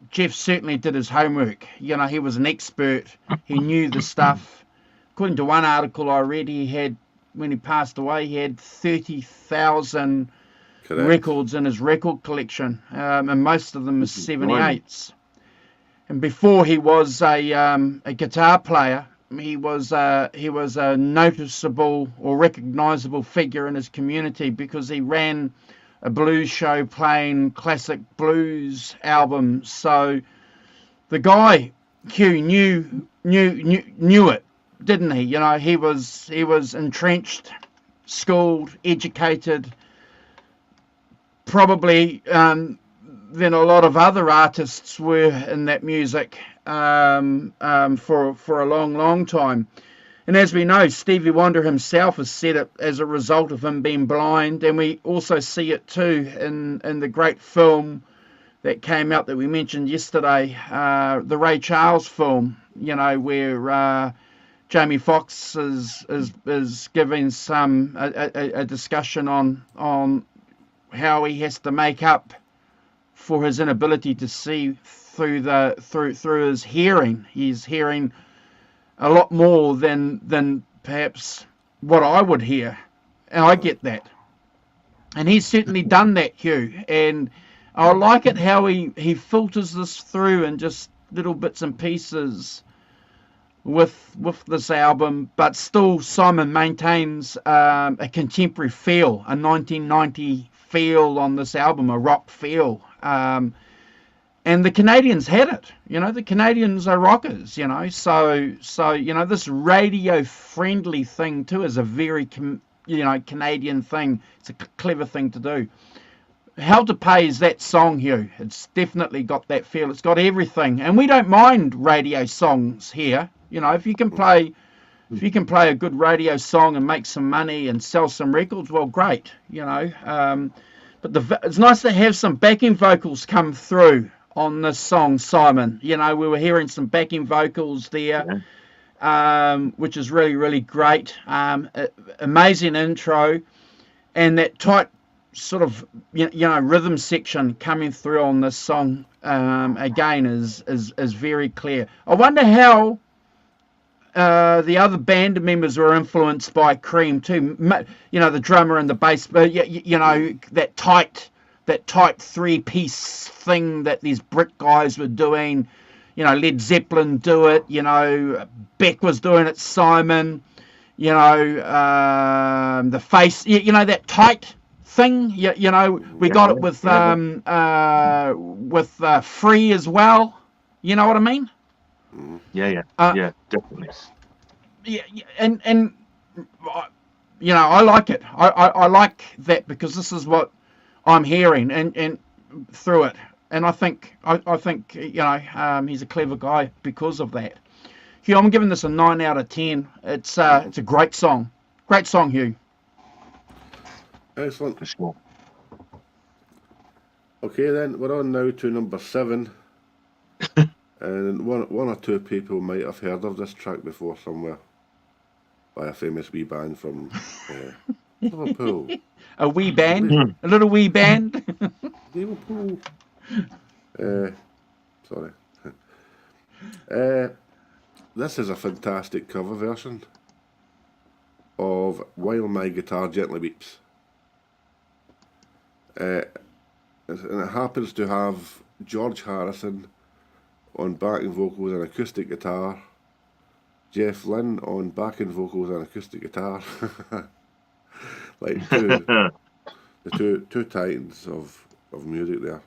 Jeff certainly did his homework. You know, he was an expert. He knew the stuff. According to one article I read, when he passed away, he had 30,000 records in his record collection, and most of them are 78s. And before he was a guitar player, he was a noticeable or recognizable figure in his community because he ran a blues show playing classic blues albums. So the guy, Hugh, knew it, didn't he? You know, he was entrenched, schooled, educated, probably than a lot of other artists were in that music for a long time. And as we know, Stevie Wonder himself has said it as a result of him being blind, and we also see it too in the great film that came out that we mentioned yesterday, the Ray Charles film, you know, where Jamie Foxx is giving a discussion on how he has to make up for his inability to see through his hearing. He's hearing a lot more than perhaps what I would hear, and I get that. And he's certainly done that, Hugh. And I like it how he filters this through in just little bits and pieces with this album, but still Simon maintains a contemporary feel, a 1990 feel on this album, a rock feel. And the Canadians had it, you know, the Canadians are rockers, you know, so, you know, this radio friendly thing too is a very, Canadian thing. It's a clever thing to do. How to Pay is that song, Hugh. It's definitely got that feel. It's got everything. And we don't mind radio songs here. You know, if you can play a good radio song and make some money and sell some records, well, great, you know. But it's nice to have some backing vocals come through on this song, Simon. You know, we were hearing some backing vocals there, which is really, really great. Amazing intro, and that tight sort of rhythm section coming through on this song again is very clear. I wonder how the other band members were influenced by Cream too. You know, the drummer and the bass, but you know, that tight 3-piece thing that these Brit guys were doing. You know, Led Zeppelin do it. You know, Beck was doing it. Simon. You know, the Face. You know, that tight thing. You know, we got it with Free as well. You know what I mean? Yeah, definitely. Yeah, and you know, I like it. I like that because this is what I'm hearing and through it, and I think you know, he's a clever guy because of that. Hugh, I'm giving this a 9 out of 10. It's a great song, Hugh. Excellent. For sure. Okay, then we're on now to number 7. And one or two people might have heard of this track before somewhere by a famous wee band from Liverpool. A wee band, a little wee band. Liverpool. Sorry. This is a fantastic cover version of While My Guitar Gently Weeps. And it happens to have George Harrison on backing vocals and acoustic guitar, Jeff Lynne on backing vocals and acoustic guitar. Like the two titans of music there.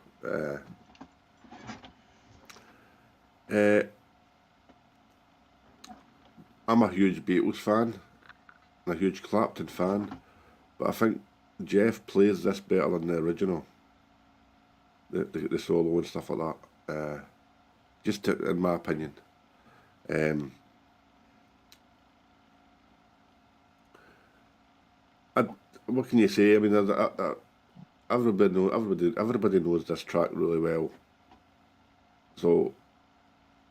I'm a huge Beatles fan and a huge Clapton fan, but I think Jeff plays this better than the original. The solo and stuff like that. In my opinion. What can you say? I mean, everybody knows this track really well. So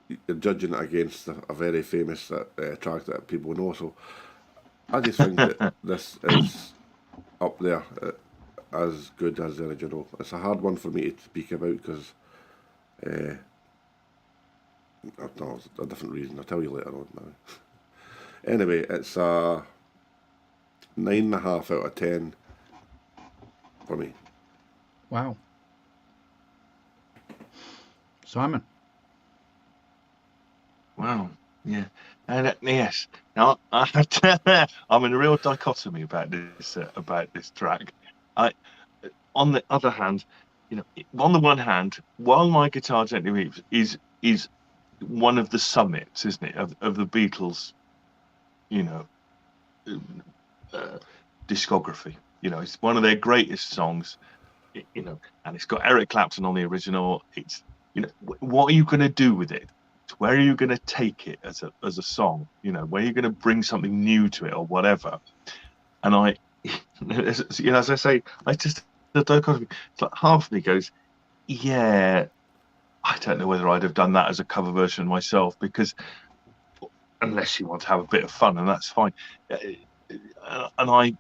you're judging it against a very famous track that people know. So I just think that this is up there as good as the original. It's a hard one for me to speak about because no, a different reason. I'll tell you later on now. Anyway, it's a 9.5 out of 10 for me. Wow. Simon. Wow. Yeah. And yes. Now I'm in a real dichotomy about this track. On the other hand, you know, on the one hand, While My Guitar Gently Weeps is one of the summits, isn't it, of the Beatles, you know, discography. You know, it's one of their greatest songs, you know, and it's got Eric Clapton on the original. It's, you know, what are you going to do with it? Where are you going to take it as a song? You know, where are you going to bring something new to it or whatever? And you know, as I say, the dichotomy. It's like half of me goes, yeah, I don't know whether I'd have done that as a cover version myself, because unless you want to have a bit of fun, and that's fine. And I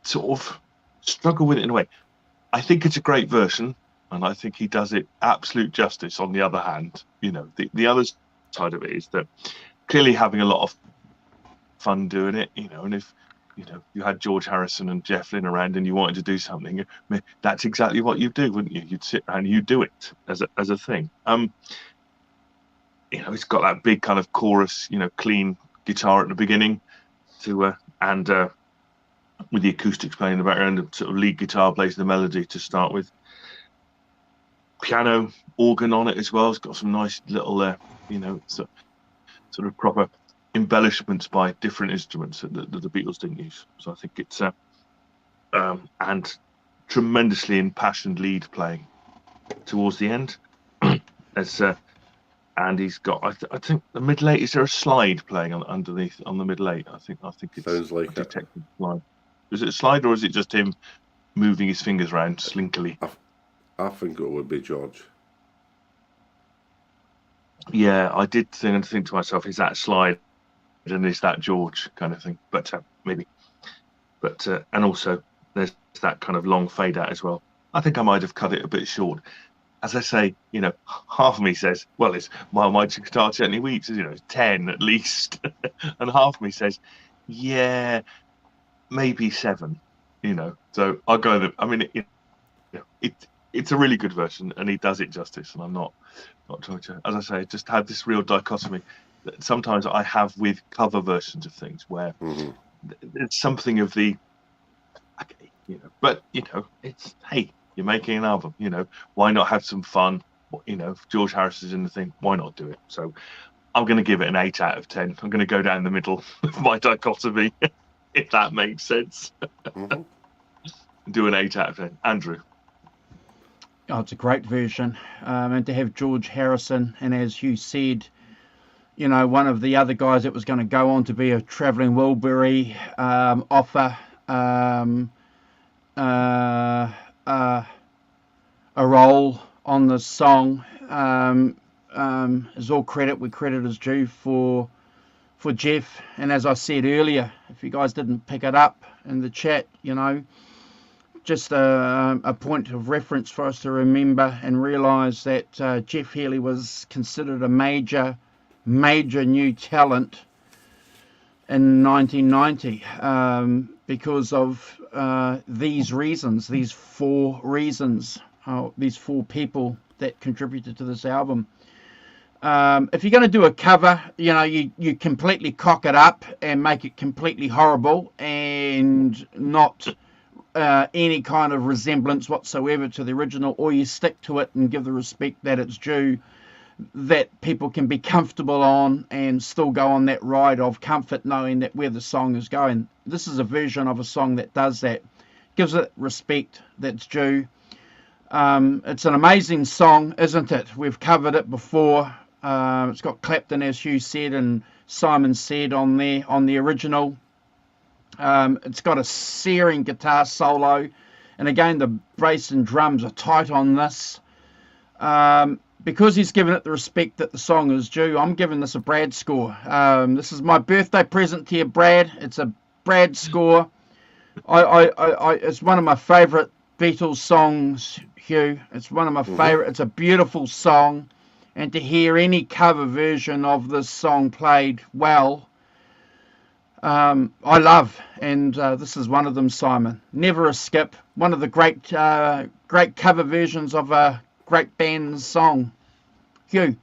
sort of struggle with it in a way. I think it's a great version, and I think he does it absolute justice. On the other hand, you know, the other side of it is that clearly having a lot of fun doing it, you know, and if, you know, you had George Harrison and Jeff Lynne around and you wanted to do something, that's exactly what you'd do, wouldn't you? You'd sit around and you'd do it as a thing. You know, it's got that big kind of chorus, you know, clean guitar at the beginning and with the acoustics playing in the background, the sort of lead guitar plays the melody to start with. Piano, organ on it as well. It's got some nice little, you know, sort of proper embellishments by different instruments that the Beatles didn't use. So I think it's and tremendously impassioned lead playing towards the end. And he's got, I think the middle eight. Is there a slide playing underneath on the middle eight? I think it's sounds like a detected slide. Is it a slide or is it just him moving his fingers around slinkily? I think it would be George. Yeah, I did think to myself, is that a slide and is that George kind of thing? But maybe. But and also there's that kind of long fade out as well. I think I might have cut it a bit short. as I say, half of me says, well, it's my guitar certainly weeps, 10 at least. And half of me says, yeah, maybe 7, So I'll go it's a really good version, and he does it justice. And I'm not trying to, as I say, just have this real dichotomy that sometimes I have with cover versions of things where there's something of the, okay, but it's, hey, you're making an album, why not have some fun? If George Harris is in the thing, why not do it? So I'm going to give it an 8 out of 10. I'm going to go down the middle of my dichotomy, if that makes sense. Do an 8 out of 10. Andrew. Oh, it's a great version. And to have George Harrison, and as Hugh said, one of the other guys that was going to go on to be a travelling Wilbury, offer a role on the song. Is all credit where credit is due for Jeff. And as I said earlier, if you guys didn't pick it up in the chat, just a point of reference for us to remember and realise that Jeff Healey was considered a major new talent in 1990 because of these reasons, these 4 reasons, these 4 people that contributed to this album. If you're going to do a cover, you completely cock it up and make it completely horrible and not any kind of resemblance whatsoever to the original, or you stick to it and give the respect that it's due, that people can be comfortable on and still go on that ride of comfort knowing that where the song is going. This is a version of a song that does that, gives it respect that's due. It's an amazing song, isn't it? We've covered it before. It's got Clapton, as Hugh said, and Simon said on the original. It's got a searing guitar solo, and again the bass and drums are tight on this. Because he's given it the respect that the song is due, I'm giving this a Brad score. This is my birthday present to you, Brad. It's a Brad score. It's one of my favourite Beatles songs, Hugh. It's one of my favourite. It's a beautiful song, and to hear any cover version of this song played well, I love, and this is one of them, Simon. Never a skip. One of the great cover versions of a great band's song. Hugh.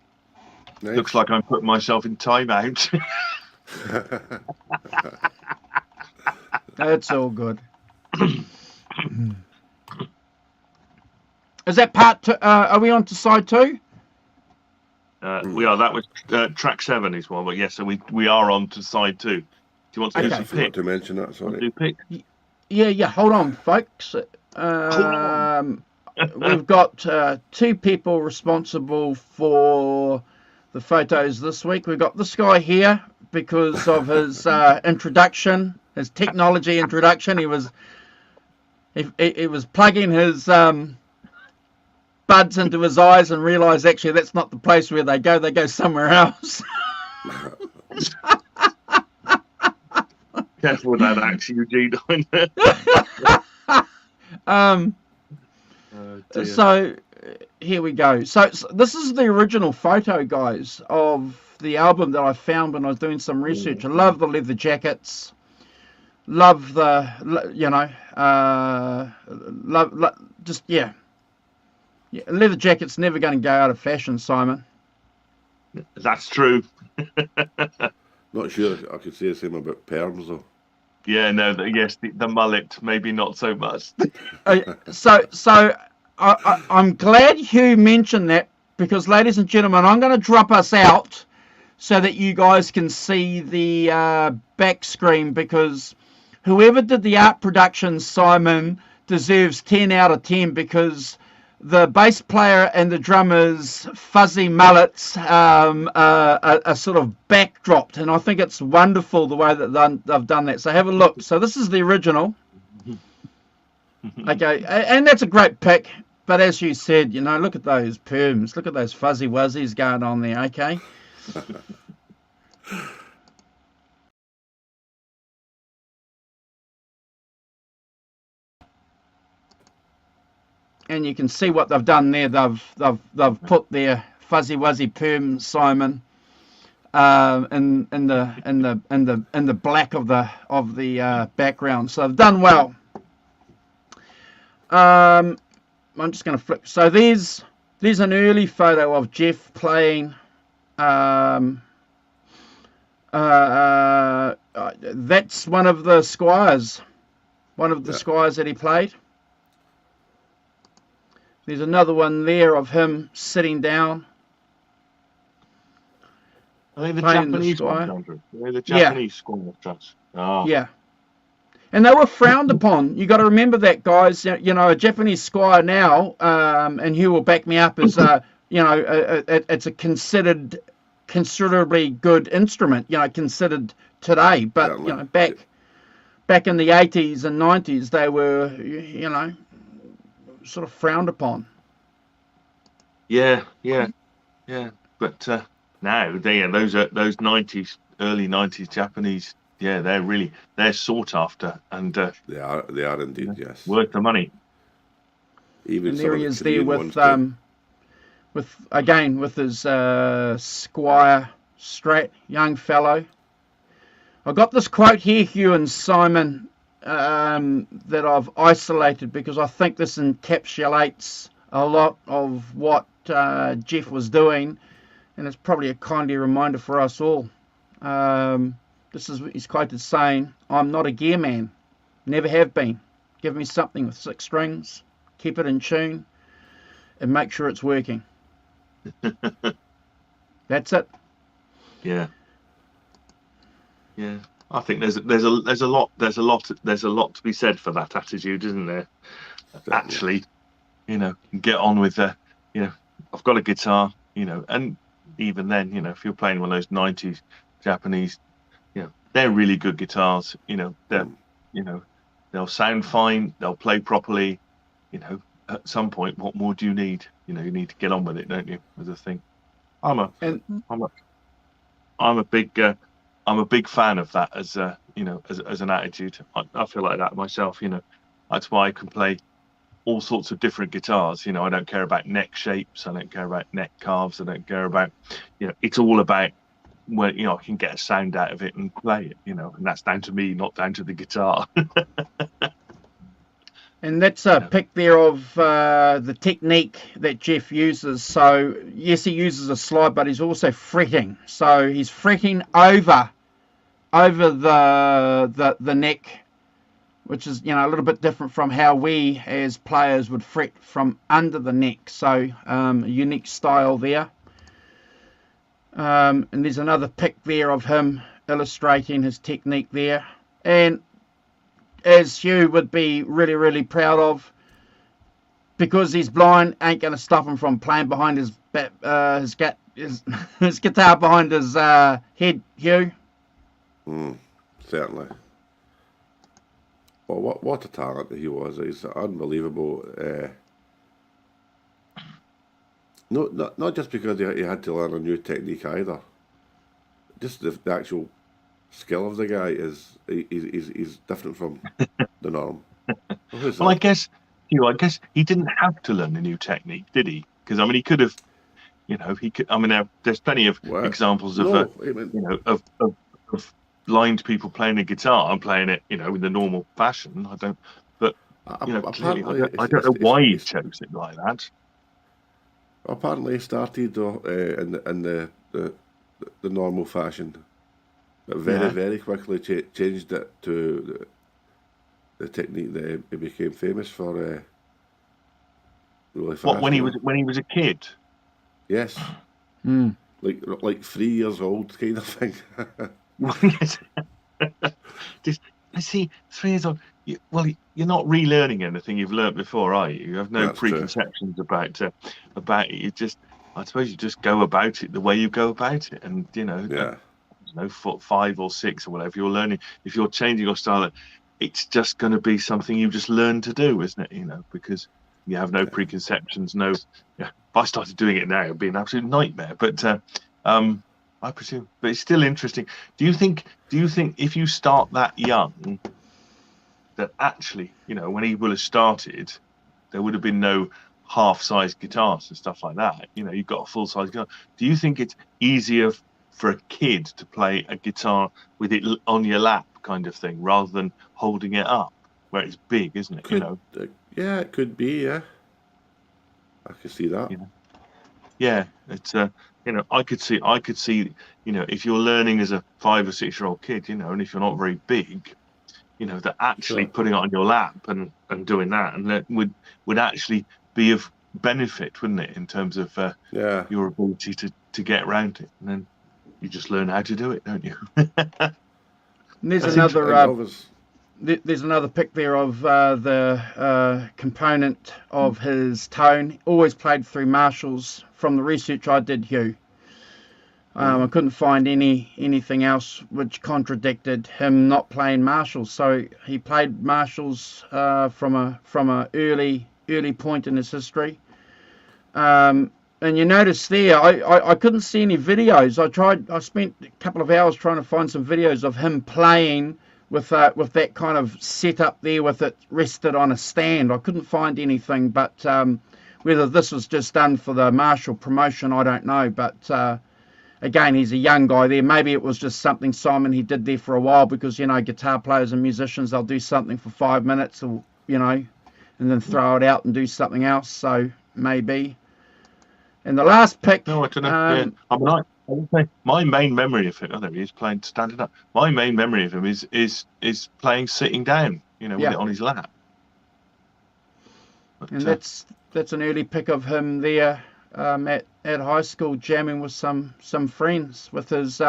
Nice. Looks like I'm putting myself in timeout. That's all good. Is that part 2? Are we on to side 2? We are. That was track 7 is one, but yes, so we are on to side 2. Do you want to do some I forgot pick? to mention that, sorry. Do pick? Yeah. Hold on, folks. We've got 2 people responsible for the photos this week. We've got this guy here because of his introduction, his technology introduction. He was plugging his buds into his eyes and realised actually that's not the place where they go somewhere else. Careful with that axe, Eugene. So here we go. So this is the original photo, guys, of the album that I found when I was doing some research. I love the leather jackets. Love the, leather jacket's never going to go out of fashion, Simon. That's true. Not sure I could say the same about perms, though. Yeah, no, yes, the mullet, maybe not so much. So I'm glad Hugh mentioned that, because, ladies and gentlemen, I'm going to drop us out so that you guys can see the back screen, because whoever did the art production, Simon, deserves 10 out of 10, because the bass player and the drummer's fuzzy mullets are sort of backdropped, and I think it's wonderful the way that they've done that. So have a look. So this is the original. Okay, and that's a great pick. But as you said, look at those perms. Look at those fuzzy wuzzies going on there, okay? and you can see what they've done there. They've put their fuzzy wuzzy perm Simon in the black of the background. So they've done well. I'm just going to flip. So there's an early photo of Jeff playing. That's one of the squires. One of the squires that he played. There's another one there of him sitting down. Are they the Japanese ones, Andrew? They're the Japanese squire trucks. Oh. Yeah. And they were frowned upon. You got to remember that, guys. You know, a Japanese squire now, and Hugh will back me up, is it's a considerably good instrument. You know, considered today, but you know, back in the 80s and 90s, they were, you know, sort of frowned upon. Yeah. But now those 90s, early 90s Japanese. Yeah, they're sought after, and they are indeed, yes, worth the money. Even and there he is there with his Squire Strat, young fellow. I got this quote here, Hugh and Simon, that I've isolated because I think this encapsulates a lot of what Jeff was doing, and it's probably a kindly reminder for us all. This is what he's quoted saying, "I'm not a gear man, never have been. Give me something with 6 strings, keep it in tune, and make sure it's working." That's it. Yeah. I think there's a lot to be said for that attitude, isn't there? Actually, you know, get on with I've got a guitar, you know, and even then, you know, if you're playing one of those 90s Japanese, you know, they're really good guitars, you know, they'll sound fine, they'll play properly, you know. At some point, what more do you need? You know, you need to get on with it, don't you? As a thing. I'm a big fan of that as as an attitude. I feel like that myself, you know. That's why I can play all sorts of different guitars. You know, I don't care about neck shapes, I don't care about neck carves, I don't care about, you know, it's all about when, you know, I can get a sound out of it and play it, you know, and that's down to me, not down to the guitar. And that's a pic there of the technique that Jeff uses. So yes, he uses a slide, but he's also fretting. So he's fretting over the neck, which is, you know, a little bit different from how we as players would fret from under the neck. So a unique style there. And there's another pic there of him illustrating his technique there. And as Hugh would be really, really proud of, because he's blind, ain't going to stop him from playing behind his guitar behind his head, Hugh. Certainly. Well, what a talent he was. He's unbelievable. Not just because he had to learn a new technique either. Just the actual skill of the guy is he's different from the norm. Well, I guess he didn't have to learn a new technique, did he? Because I mean, he could have, you know, he could. I mean, there's plenty of examples of blind people playing a guitar and playing it, you know, in the normal fashion. I don't, but you know, clearly, I don't know why he chose it like that. Apparently, he started in the normal fashion. But very quickly changed it to the technique that he became famous for. Really fast. What, when he was a kid? Yes. Like 3 years old kind of thing. I see. 3 years old. You're not relearning anything you've learnt before, are you? You have no preconceptions about it. You just, I suppose, you just go about it the way you go about it, and you know. Yeah. No, 5 or 6 or whatever, if you're learning, if you're changing your style, it's just going to be something you just learn to do, isn't it? You know, because you have no preconceptions. If I started doing it now, it'd be an absolute nightmare. But I presume, but it's still interesting. Do you think if you start that young, that actually, you know, when he will have started, there would have been no half-size guitars and stuff like that. You know, you've got a full-size guitar. Do you think it's easier for a kid to play a guitar with it on your lap, kind of thing, rather than holding it up, where it's big, isn't it? Could, yeah, it could be. Yeah, I could see that. You know? Yeah, it's you know, I could see, you know, if you're learning as a 5 or 6 year old kid, you know, and if you're not very big, you know, that actually putting it on your lap and doing that, and that would actually be of benefit, wouldn't it, in terms of your ability to get around it, and then you just learn how to do it, don't you? There's another pic there of the component of his tone. Always played through Marshalls. From the research I did, Hugh, I couldn't find anything else which contradicted him not playing Marshalls. So he played Marshalls from a early point in his history. And you notice there, I couldn't see any videos. I spent a couple of hours trying to find some videos of him playing with that kind of setup there, with it rested on a stand. I couldn't find anything, but whether this was just done for the Marshall promotion, I don't know. But again, he's a young guy there. Maybe it was just something, Simon, he did there for a while, because, you know, guitar players and musicians, they'll do something for 5 minutes, or, you know, and then throw it out and do something else. So maybe. And the last pick. No, I don't know. I would say my main memory of him, I know he's playing standing up. My main memory of him is playing sitting down, you know, with it on his lap. But, and that's an early pick of him there at high school, jamming with some friends with his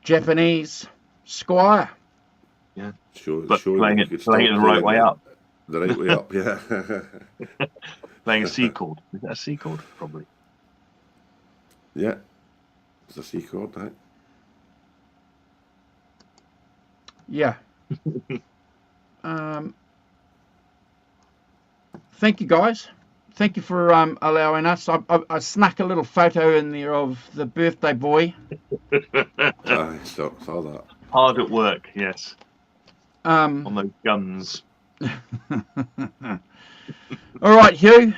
Japanese Squire. Yeah, but playing it the right way up. The right way up, yeah. Playing a C chord. Is that a C chord? Probably. Yeah, it's a C chord, right? Yeah. Thank you, guys. Thank you for allowing us. I snuck a little photo in there of the birthday boy. I saw that. Hard at work, yes. On those guns. All right, Hugh.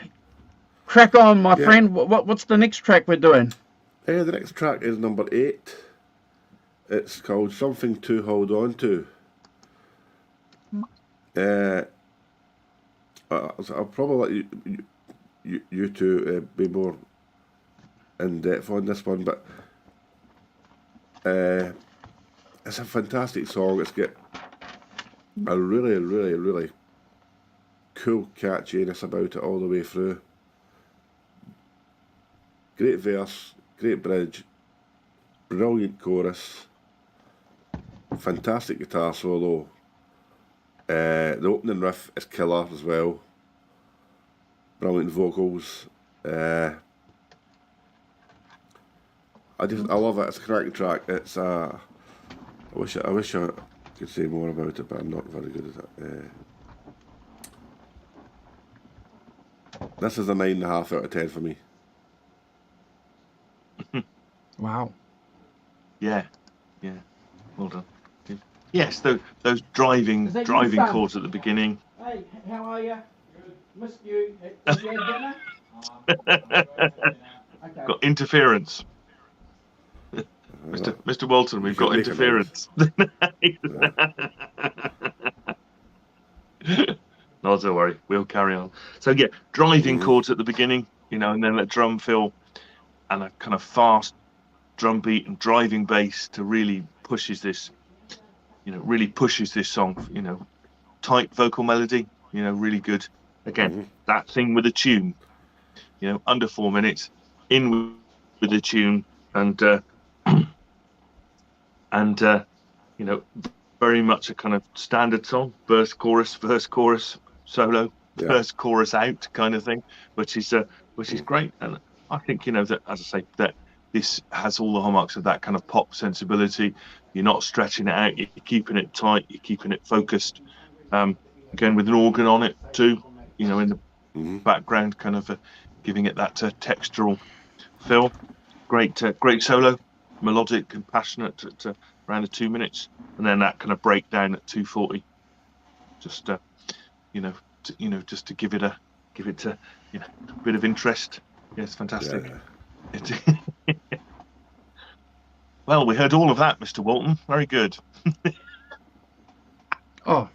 Crack on, my friend. What's the next track we're doing? The next track is number 8. It's called Something to Hold On To. I'll probably let you two be more in depth on this one, but it's a fantastic song. It's got a really, really, really cool catchiness about it all the way through. Great verse, great bridge, brilliant chorus, fantastic guitar solo. The opening riff is killer as well. Brilliant vocals. I love it. It's a cracking track. It's I wish I could say more about it, but I'm not very good at it. This is a 9.5 out of 10 for me. Wow. Yeah. Well done. Good. Yes, those driving chords at the beginning. Hey, how are you? Good. Missed you. Did you have dinner? Okay. Got interference. Mr. Walton, we've got interference. No, don't worry, we'll carry on. So yeah, driving chords at the beginning, you know, and then that drum fill and a kind of fast drum beat and driving bass to really pushes this song, you know, tight vocal melody, you know, really good. Again, that thing with a tune, you know, under 4 minutes, in with the tune, and you know, very much a kind of standard song, verse, chorus, solo, verse, chorus out kind of thing, which is great. And I think, you know, that, as I say, that this has all the hallmarks of that kind of pop sensibility. You're not stretching it out, you're keeping it tight, you're keeping it focused. Again, with an organ on it too, you know, in the background, kind of giving it that textural feel. Great solo, melodic and passionate at around the 2 minutes, and then that kind of breakdown at 2:40. Just you know, just to give it a bit of interest. Yes, fantastic. Yeah. Well, we heard all of that, Mr. Walton. Very good. Oh,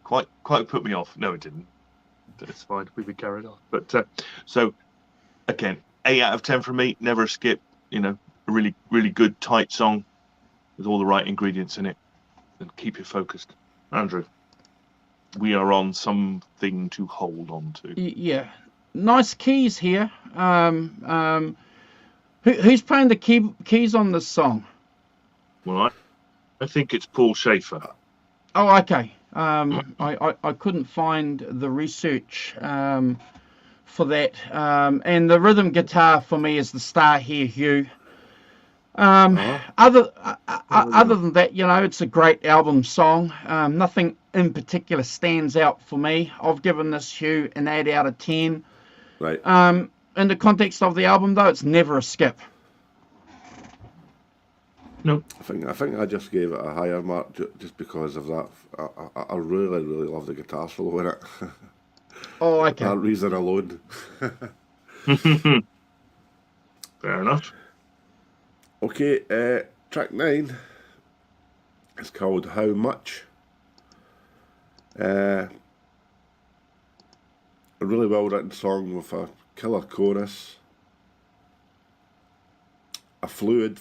quite put me off. No, it didn't. It's fine. We've been carried on. But so again, 8 out of 10 from me. Never a skip. A really, really good, tight song with all the right ingredients in it. And keep it focused. Andrew, we are on something to hold on to. yeah. Nice keys here. Who's playing the keys on this song? Well, I think it's Paul Schaefer. Oh, okay. I couldn't find the research for that. And the rhythm guitar for me is the star here, Hugh. Other than that, it's a great album song. Nothing in particular stands out for me. I've given this, Hugh, an 8 out of 10. Right. In the context of the album, though, it's never a skip. No. I think I just gave it a higher mark just because of that. I really, really love the guitar solo in it. Oh, okay. That reason alone. Fair enough. Okay, track 9 is called How Much. A really well written song with a killer chorus. A fluent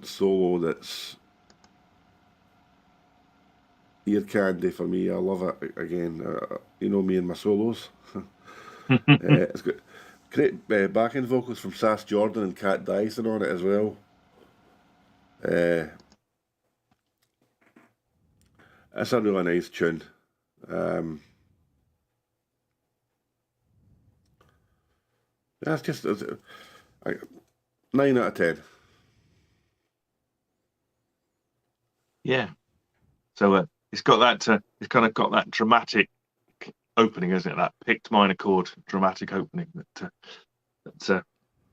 solo that's ear candy for me. I love it. Again, you know me and my solos. It's got great backing vocals from Sass Jordan and Kat Dyson on it as well. It's a really nice tune. That's just 9 out of 10. Yeah. So it's got that. It's kind of got that dramatic opening, isn't it? That picked minor chord dramatic opening that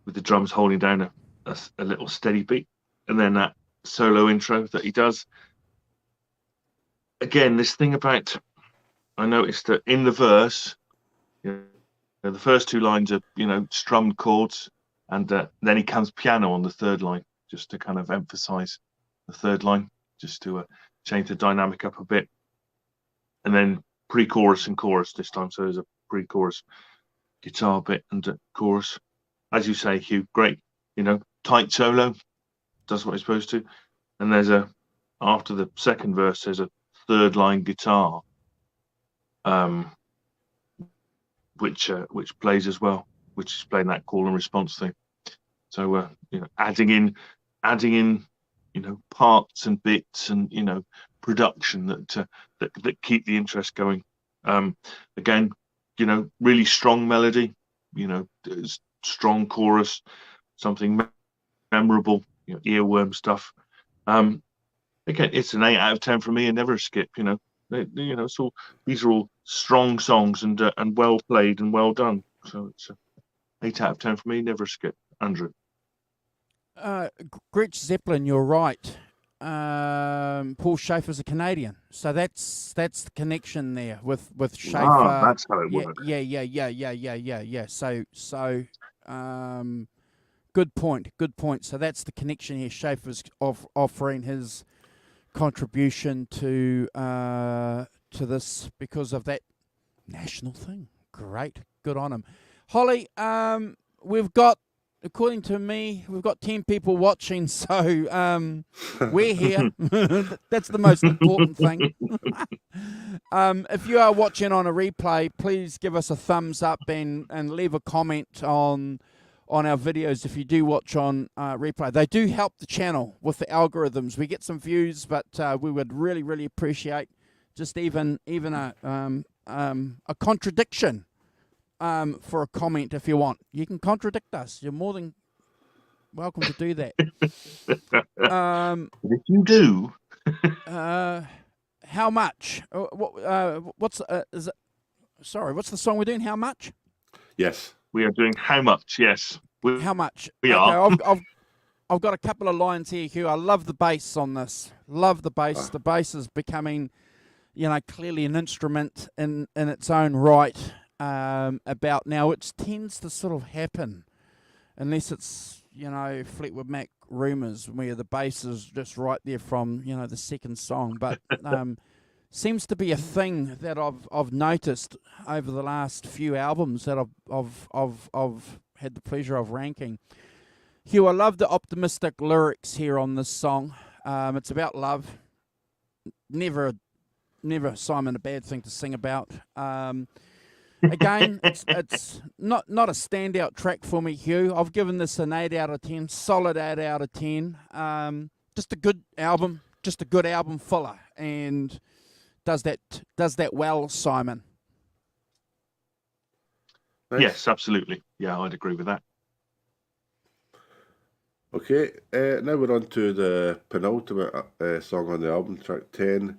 with the drums holding down a little steady beat, and then that solo intro that he does. Again, this thing about, I noticed that in the verse, the first 2 lines are strummed chords, and then he comes piano on the third line, just to kind of emphasize the third line, just to change the dynamic up a bit. And then pre-chorus and chorus this time. So there's a pre-chorus guitar bit and chorus. As you say, Hugh, great, tight solo, does what it's supposed to. And there's after the second verse, there's a third line guitar, which plays as well, which is playing that call and response thing. So adding in parts and bits and production that keep the interest going. Again, really strong melody, strong chorus, something memorable, earworm stuff. Again, it's an 8 out of 10 for me, and never a skip. So these are all strong songs and well played and well done. So it's 8 out of 10 for me, never a skip. Andrew. Gretsch Zeppelin, you're right. Paul Schaefer's a Canadian, so that's the connection there with Schaefer. That's how it works. Yeah. So good point. So that's the connection here. Schaefer's offering his contribution to this because of that national thing. Great, good on him. Holly, we've got, according to me, we've got 10 people watching, so we're here. That's the most important thing. If you are watching on a replay, please give us a thumbs up and leave a comment on our videos if you do watch on replay. They do help the channel with the algorithms. We get some views, but we would really, really appreciate just even a contradiction. For a comment if you want. You can contradict us. You're more than welcome to do that. If you do, how much? What's is it? Sorry, what's the song we're doing? How much? Yes, we are doing How Much. Yes, How much? We are. I've got a couple of lines here, Hugh. I love the bass on this. Love the bass. Ah. The bass is becoming, clearly an instrument in its own right. About now, it tends to sort of happen, unless it's Fleetwood Mac rumours, where the bass is just right there from the second song. But seems to be a thing that I've noticed over the last few albums that I've had the pleasure of ranking. Hugh, I love the optimistic lyrics here on this song. It's about love. Never, Simon, a bad thing to sing about. Again, it's not a standout track for me, Hugh. I've given this an 8 out of 10, solid 8 out of 10. Just a good album fuller, and does that well, Simon. Nice. Yes, absolutely. Yeah, I'd agree with that. Okay, now we're on to the penultimate song on the album, track 10,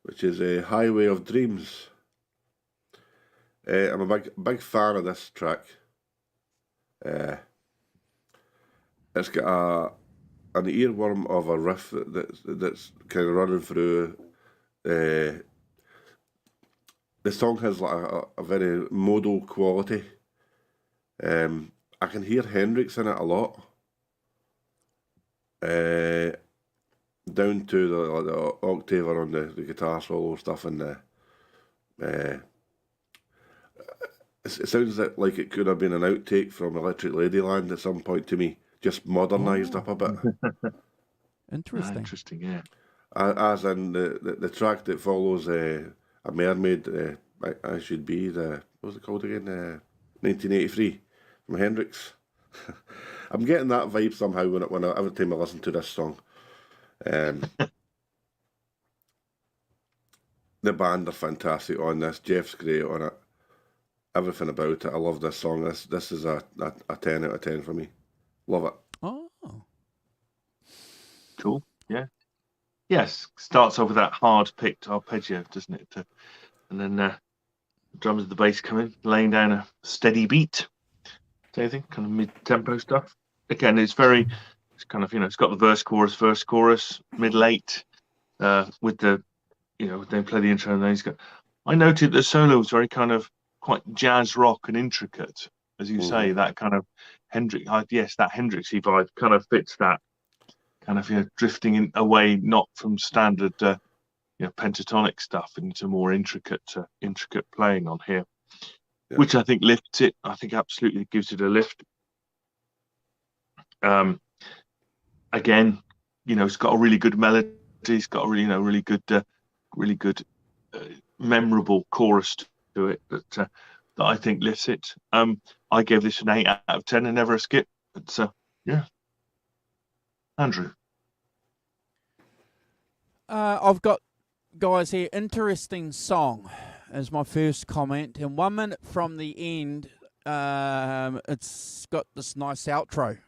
which is Highway of Dreams. I'm a big fan of this track. It's got an earworm of a riff that's kind of running through. The song has like a very modal quality. I can hear Hendrix in it a lot. Down to the octave on the guitar solo stuff, and it sounds like it could have been an outtake from Electric Ladyland at some point to me, just modernised up a bit. Interesting. Interesting, yeah. As in the track that follows A Mermaid, I Should Be, what was it called again? 1983 from Hendrix. I'm getting that vibe somehow every time I listen to this song. The band are fantastic on this. Jeff's great on it. Everything about it. I love this song. This is a 10 out of 10 for me. Love it. Oh. Cool, yeah. Yes, starts off with that hard-picked arpeggio, doesn't it? And then the drums and the bass come in, laying down a steady beat. Anything kind of mid-tempo stuff. Again, it's kind of, it's got the verse, chorus, middle 8, with the, they play the intro, and then I noted the solo was very kind of quite jazz rock and intricate, as you say. That kind of that Hendrixy vibe kind of fits that kind of drifting away, not from standard pentatonic stuff into more intricate playing on here. Yeah. Which I think lifts it. I think absolutely gives it a lift. Again, it's got a really good melody. It's got a really good, memorable chorus to it that I think lifts it. I gave this an 8 out of 10 and never a skip. But yeah, Andrew. I've got guys here. Interesting song. As my first comment, and 1 minute from the end, it's got this nice outro,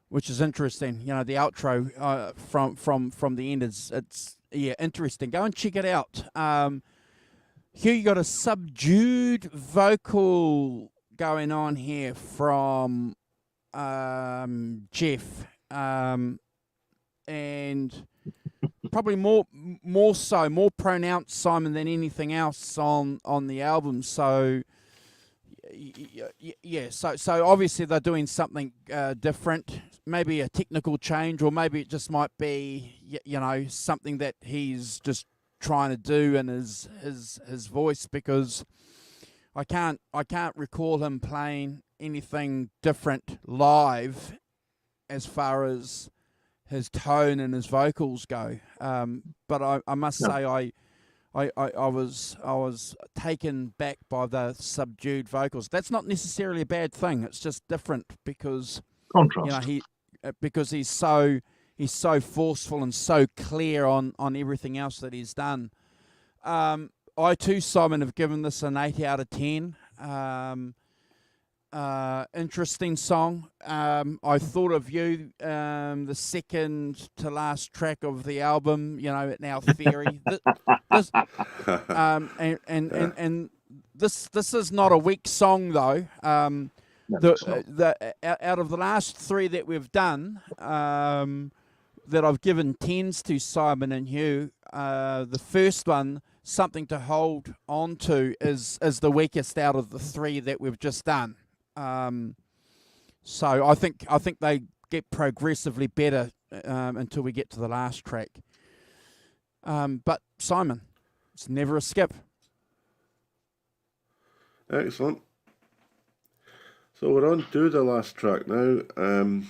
which is interesting. The outro from the end it's interesting. Go and check it out. Here you got a subdued vocal going on here from Jeff, and probably more pronounced, Simon, than anything else on the album. So yeah, so obviously they're doing something different, maybe a technical change, or maybe it just might be something that he's just trying to do in his voice, because I can't recall him playing anything different live as far as his tone and his vocals go, but I must say I was taken back by the subdued vocals. That's not necessarily a bad thing. It's just different because contrast. Because he's so forceful and so clear on everything else that he's done. I too, Simon, have given this an 8 out of 10. Interesting song. I thought of you, the second to last track of the album, at Now Theory. And this is not a weak song though. No, the it's not. out of the last three that we've done, that I've given tens to Simon and Hugh, the first one, Something to Hold On To, is the weakest out of the three that we've just done. So I think they get progressively better until we get to the last track. But Simon, it's never a skip. Excellent. So we're on to the last track now, and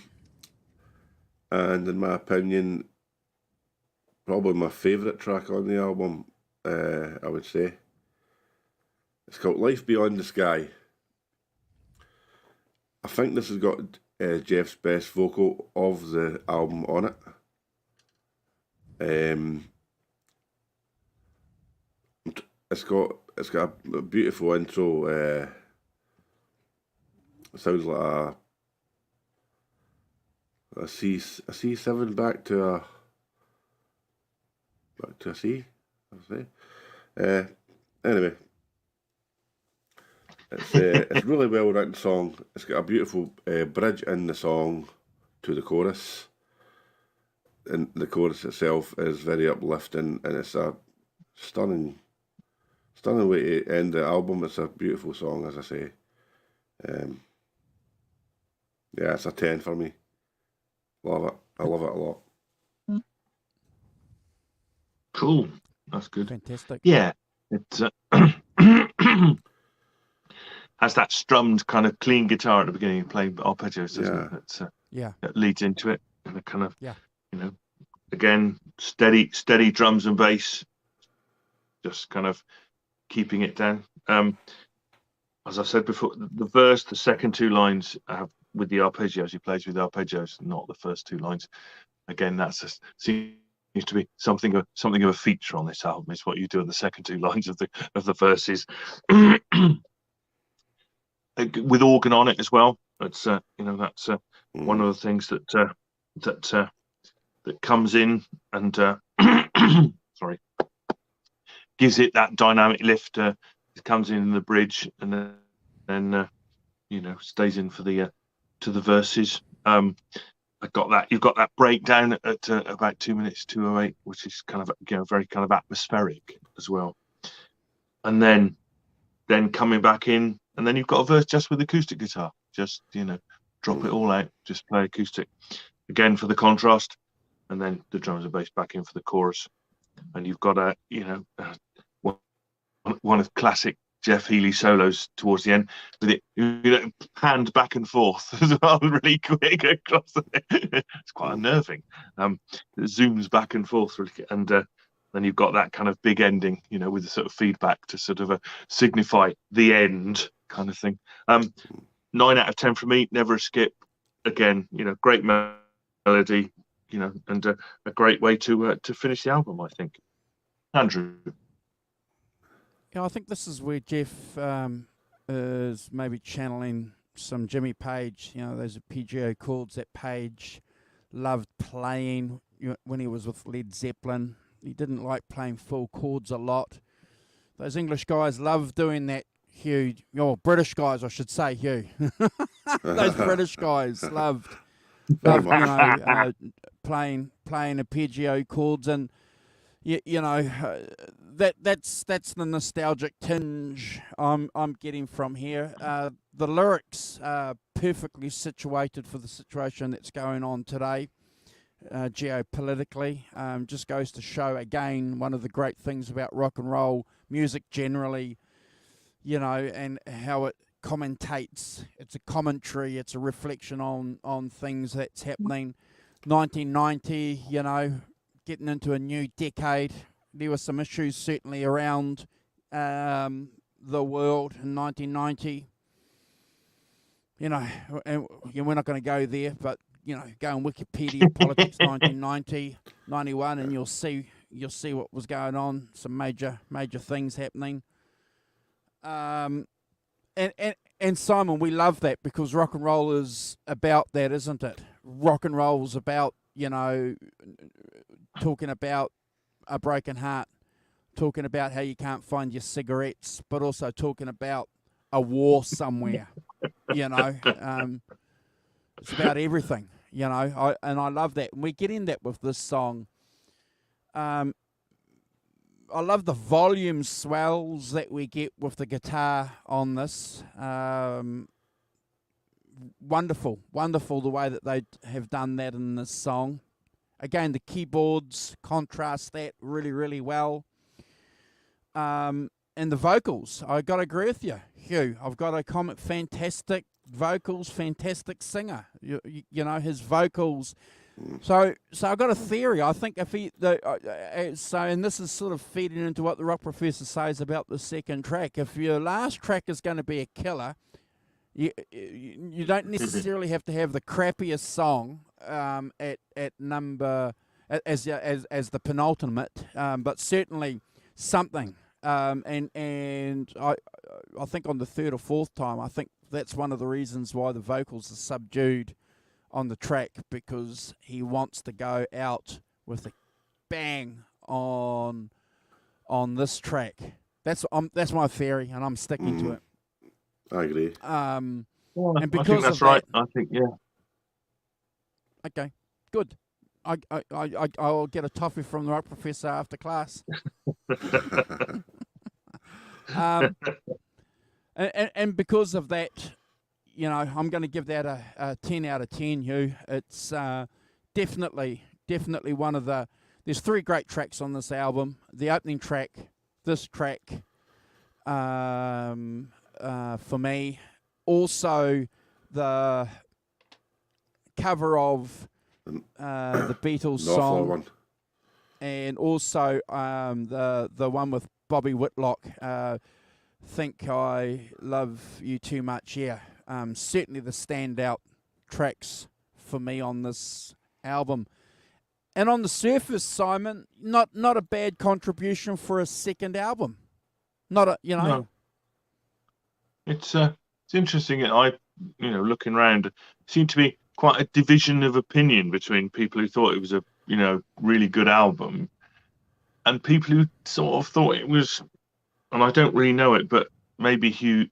in my opinion, probably my favourite track on the album, I would say. It's called Life Beyond the Sky. I think this has got Jeff's best vocal of the album on it. It's got a beautiful intro. It sounds like a C7 back to a C, I'll say. Anyway, it's really well written song. It's got a beautiful bridge in the song to the chorus, and the chorus itself is very uplifting, and it's a stunning way to end the album. It's a beautiful song, as I say. Yeah, it's a 10 for me. Love it. I love it a lot. Cool. That's good. Fantastic. Yeah. It has that strummed kind of clean guitar at the beginning, playing arpeggios, doesn't it? It's, that leads into it, and it kind of, again, steady drums and bass, just kind of keeping it down. As I said before, the verse, the second two lines have with the arpeggios. He plays with the arpeggios, not the first two lines. Again, seems to be something of a feature on this album. Is what you do in the second two lines of the verses, with organ on it as well. It's that's one of the things that comes in and sorry, gives it that dynamic lift. It comes in the bridge and then stays in for the to the verses. I got that. You've got that breakdown at about 2 minutes 2:08, which is kind of very kind of atmospheric as well. And then coming back in, and then you've got a verse just with acoustic guitar. Just drop it all out, just play acoustic again for the contrast, and then the drums and bass back in for the chorus. And you've got one of classic Jeff Healey solos towards the end, with it panned back and forth as well, really quick across. It's quite unnerving. It zooms back and forth, and then you've got that kind of big ending, with the sort of feedback to sort of signify the end kind of thing. 9 out of 10 for me. Never a skip. Again, great melody, and a great way to finish the album, I think. Andrew. Yeah, I think this is where Jeff is maybe channeling some Jimmy Page. Those arpeggio chords that Page loved playing when he was with Led Zeppelin. He didn't like playing full chords a lot. Those English guys love doing that, Hugh. British guys, I should say, Hugh. Those British guys loved playing arpeggio chords, and that's the nostalgic tinge I'm getting from here. The lyrics are perfectly situated for the situation that's going on today, geopolitically. Just goes to show again one of the great things about rock and roll music generally, and how it commentates. It's a commentary. It's a reflection on things that's happening. 1990, getting into a new decade. There were some issues certainly around the world in 1990. And we're not going to go there, but go on Wikipedia politics 1990, 91, and you'll see what was going on. Some major things happening. And Simon, we love that because rock and roll is about that, isn't it? Rock and roll is about talking about a broken heart, talking about how you can't find your cigarettes, but also talking about a war somewhere. you know. It's about everything, you know. I love that. And we're getting that with this song. I love the volume swells that we get with the guitar on this. Wonderful the way that they have done that in this song. Again, the keyboards contrast that really well. And the vocals, I got to agree with you, Hugh. I've got to comment. Fantastic vocals, fantastic singer. You know, his vocals. So I've got a theory. I think if he, and this is sort of feeding into what the Rock Professor says about the second track. If your last track is going to be a killer, you don't necessarily have to have the crappiest song at number as the penultimate, but certainly something. And I think on the third or fourth time, I think that's one of the reasons why the vocals are subdued on the track, because he wants to go out with a bang on this track. That's my theory, and I'm sticking to it. I agree. And I because think that's of right. that, I think, yeah. okay, good. I'll get a toffee from the Rock Professor after class. And because of that, you know, I'm going to give that a 10 out of 10, Hugh. It's definitely one of the... There's 3 great tracks on this album. The opening track, this track, for me. Also, the cover of the Beatles song. One. And also the one with Bobby Whitlock, Think I Love You Too Much, yeah. Certainly the standout tracks for me on this album. And on the surface, Simon, not a bad contribution for a second album. Not a, you know. No. It's interesting. Looking around, seemed to be quite a division of opinion between people who thought it was a, really good album, and people who sort of thought it was, and I don't really know it, but maybe Hugh,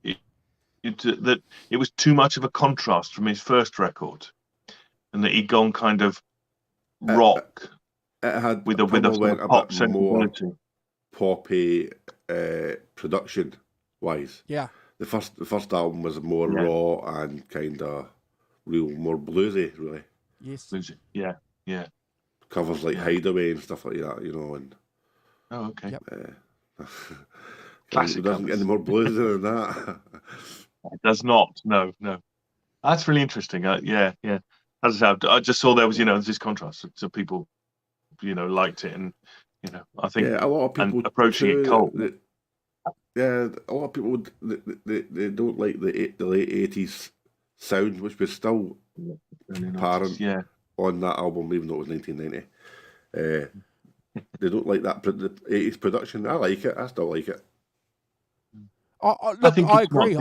that it was too much of a contrast from his first record, and that he'd gone kind of rock It had with a sort of pop sensibility, poppy production wise. Yeah. The first album was more raw and kind of more bluesy, really. Yes. Yeah. Covers like Hideaway and stuff like that, and. Oh, okay. Yep. Classic. It doesn't get any more bluesy than that. It does not. No. That's really interesting. Yeah. As I said, I just saw there was, this contrast. So people, liked it, and I think a lot of people approaching it cold. A lot of people they don't like the late 80s sound, which was still apparent on that album, even though it was 1990. They don't like that the 80s production. I like it. I still like it. Look, I agree.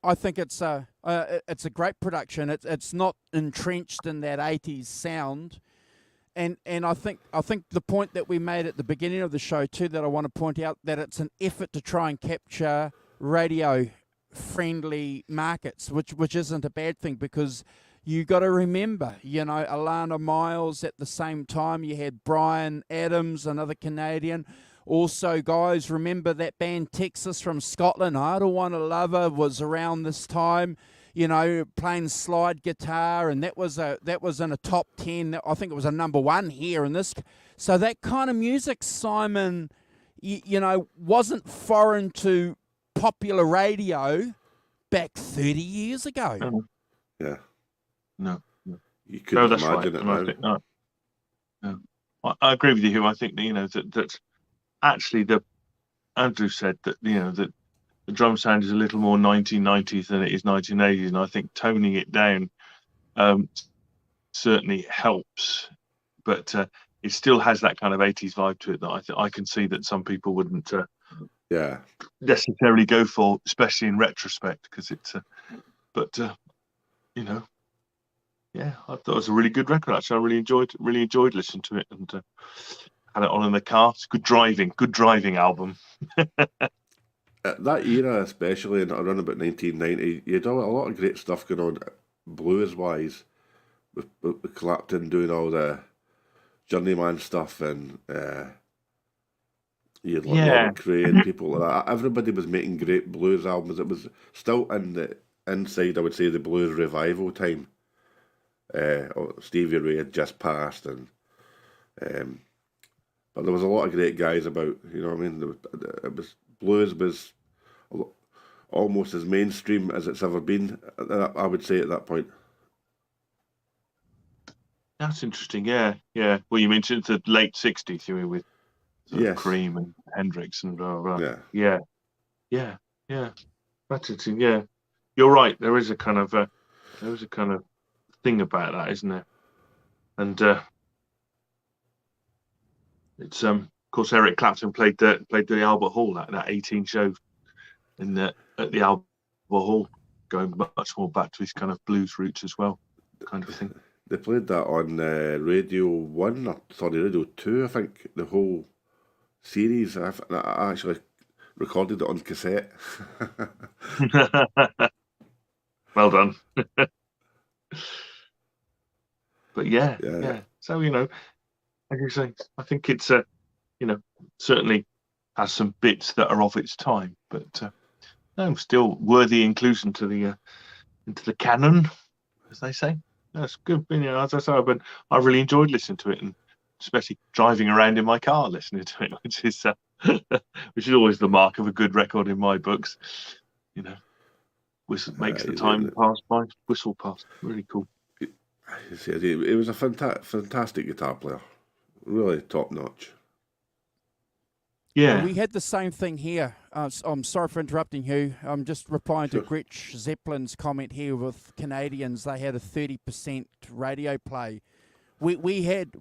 I think it's a great production. It's not entrenched in that 80s sound, and I think the point that we made at the beginning of the show too, that I want to point out, that it's an effort to try and capture radio friendly markets, which isn't a bad thing, because you got to remember, Alana Miles at the same time. You had Bryan Adams, another Canadian. Also, guys, remember that band Texas from Scotland, I Don't Want a Lover, was around this time, playing slide guitar, and that was in a top 10. I think it was a number 1 here in this. So that kind of music, Simon, wasn't foreign to popular radio back 30 years ago. Yeah. No. You couldn't imagine right. it now. No. I agree with you, Hugh. I think that actually Andrew said that that the drum sound is a little more 1990s than it is 1980s, and I think toning it down certainly helps, but it still has that kind of 80s vibe to it that I can see that some people wouldn't necessarily go for, especially in retrospect, because it's I thought it was a really good record. Actually, I really enjoyed listening to it, and had it on in the car. It's good driving album. At that era, especially in around about 1990, you had a lot of great stuff going on, blues-wise, with Clapton doing all the journeyman stuff, and you had like Yeah, Robert Cray and people like that. Everybody was making great blues albums. It was still in the inside, I would say, the blues revival time. Stevie Ray had just passed, and but there was a lot of great guys about. You know what I mean? It was blues was almost as mainstream as it's ever been. I would say at that point. that's interesting. Yeah, yeah. Well, you mentioned the late '60s, you mean, with sort of Yes. Cream and Hendrix and blah blah. Yeah. Yeah, yeah, yeah. That's interesting. Yeah, you're right. There is a kind of thing about that, isn't there? And it's of course Eric Clapton played the Albert Hall, that 18 show at the Albert Hall, going much more back to his kind of blues roots as well, kind of thing. They played that on Radio 1, or sorry, Radio 2, I think, the whole series. I actually recorded it on cassette. Well done. But yeah. So, as you say, I think it's certainly has some bits that are of its time, but no, still worthy inclusion to the into the canon, as they say. That's good. As I say, I've really enjoyed listening to it, and especially driving around in my car listening to it, which is always the mark of a good record in my books. Whistle makes the time pass by. Whistle past. Really cool. He was a fantastic guitar player, really top notch. Yeah, we had the same thing here. I'm sorry for interrupting, Hugh. I'm just replying to Gretsch Zeppelin's comment here with Canadians. They had a 30% radio play. We had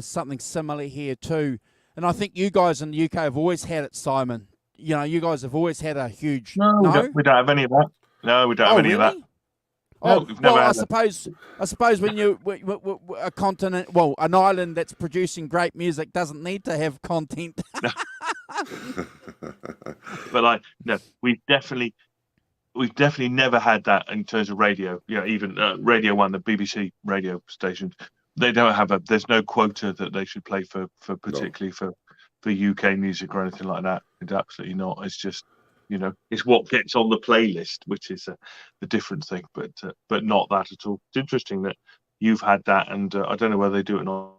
something similar here too, and I think you guys in the UK have always had it, Simon. You guys have always had a huge. No, we don't have any of that. No, we don't have any of that. Oh, no, we've never well, had I suppose when you a continent, an island that's producing great music doesn't need to have content. But no, we've definitely never had that in terms of radio. Even Radio 1, the BBC radio stations, they don't have there's no quota that they should play for particularly for UK music or anything like that. It's absolutely not. It's just, it's what gets on the playlist, which is the different thing, but not that at all. It's interesting that you've had that, and I don't know whether they do it in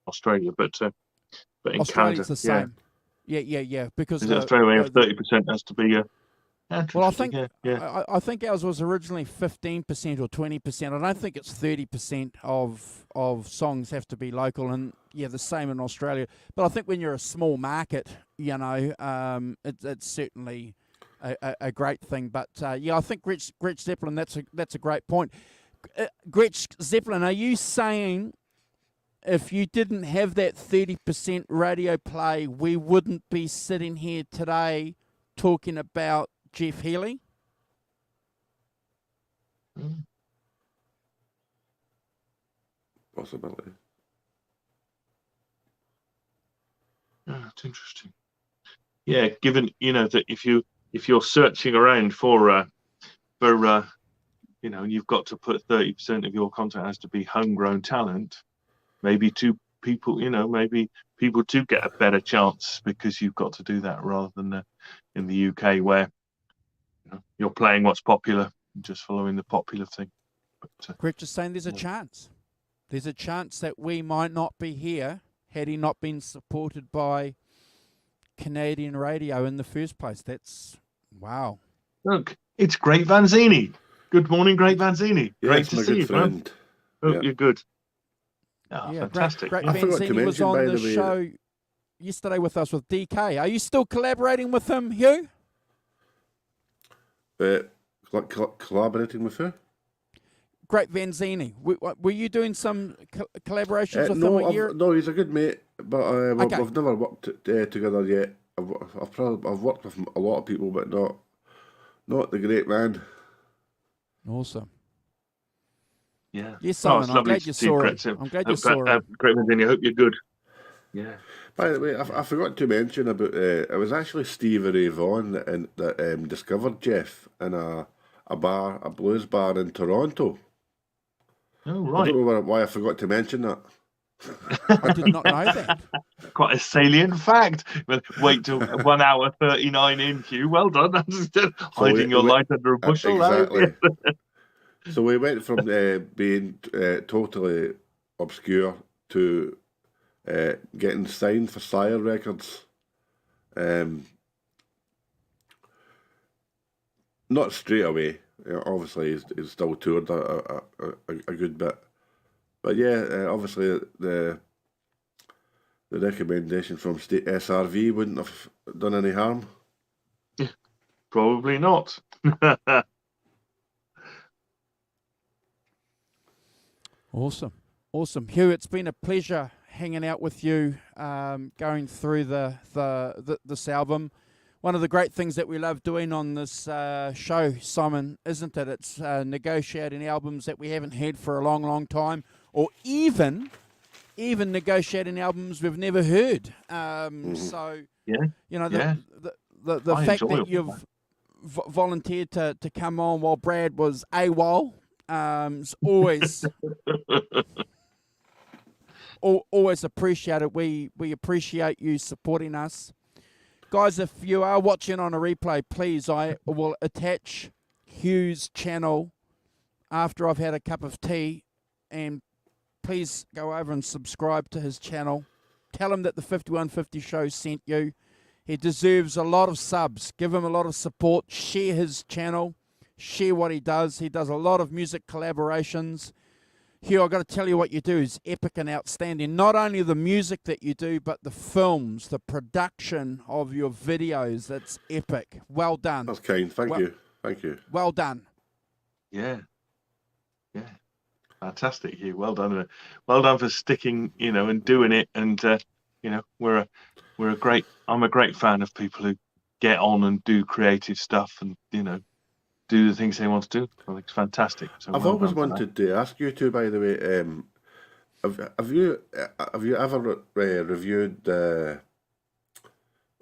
Australia, but in Australia's Canada, the same. Yeah. Because in Australia, 30% has to be. Well, I think I think ours was originally 15% or 20%. I don't think it's 30% of songs have to be local, and the same in Australia. But I think when you're a small market, it's certainly a great thing. But I think Gretsch Zeppelin, that's a great point. Gretsch Zeppelin, are you saying if you didn't have that 30% radio play, we wouldn't be sitting here today talking about Jeff Healey? Possibility. It's interesting. Yeah, given that if you're searching around for you've got to put 30% of your content has to be homegrown talent, maybe maybe people do get a better chance because you've got to do that rather than in the UK where you're playing what's popular and just following the popular thing. Gretsch is saying there's a chance. There's a chance that we might not be here had he not been supported by Canadian radio in the first place. That's wow. Look, it's Great Vanzini. Good morning, Great Vanzini. Great to see you, friend. Hope you're good. Fantastic. Great I forgot to Vanzini was mention, on by the the way, show yesterday with us with DK. Are you still collaborating with him, Hugh? Collaborating with who? Great Vanzini. Were you doing some collaborations with him a year? No, he's a good mate, but Okay. we've never worked together yet. I've worked with a lot of people, but not the great man. Awesome. Yeah. Yes, Simon. It's I'm lovely glad to you see saw Gretsch. him. I'm glad you saw him. Great Vanzini. I hope you're good. Yeah. By the way, I forgot to mention about it was actually Stevie Ray Vaughan that discovered Jeff in a blues bar in Toronto. Oh, I right. don't know why I forgot to mention that. I did not know that. Quite a salient fact. Well, wait till 1 hour 39 in, Hugh. Well done. Hiding your light under a bushel. Exactly. So we went from being totally obscure to getting signed for Sire Records. Not straight away. Obviously, he's still toured a good bit. But yeah, obviously the recommendation from SRV wouldn't have done any harm. Probably not. Awesome. Hugh, it's been a pleasure hanging out with you, going through this album. One of the great things that we love doing on this show, Simon, isn't it? It's negotiating albums that we haven't had for a long, long time, or even negotiating albums we've never heard. So, Yeah. you know, Yeah. the I fact enjoy that all you've volunteered to come on while Brad was AWOL, is always appreciated. We appreciate you supporting us. Guys, if you are watching on a replay, please, I will attach Hugh's channel after I've had a cup of tea, and please go over and subscribe to his channel. Tell him that the 5150 show sent you. He deserves a lot of subs. Give him a lot of support. Share his channel. Share what he does. He does a lot of music collaborations. Hugh, I've got to tell you, what you do is epic and outstanding. Not only the music that you do, but the films, the production of your videos. That's epic. Well done. That's kind. Thank you. Well done. Yeah. Fantastic, Hugh. Well done. Well done for sticking, and doing it. And I'm a great fan of people who get on and do creative stuff and do the things they want to do. I think it's fantastic. So I've always wanted to ask you two, by the way. Have you ever reviewed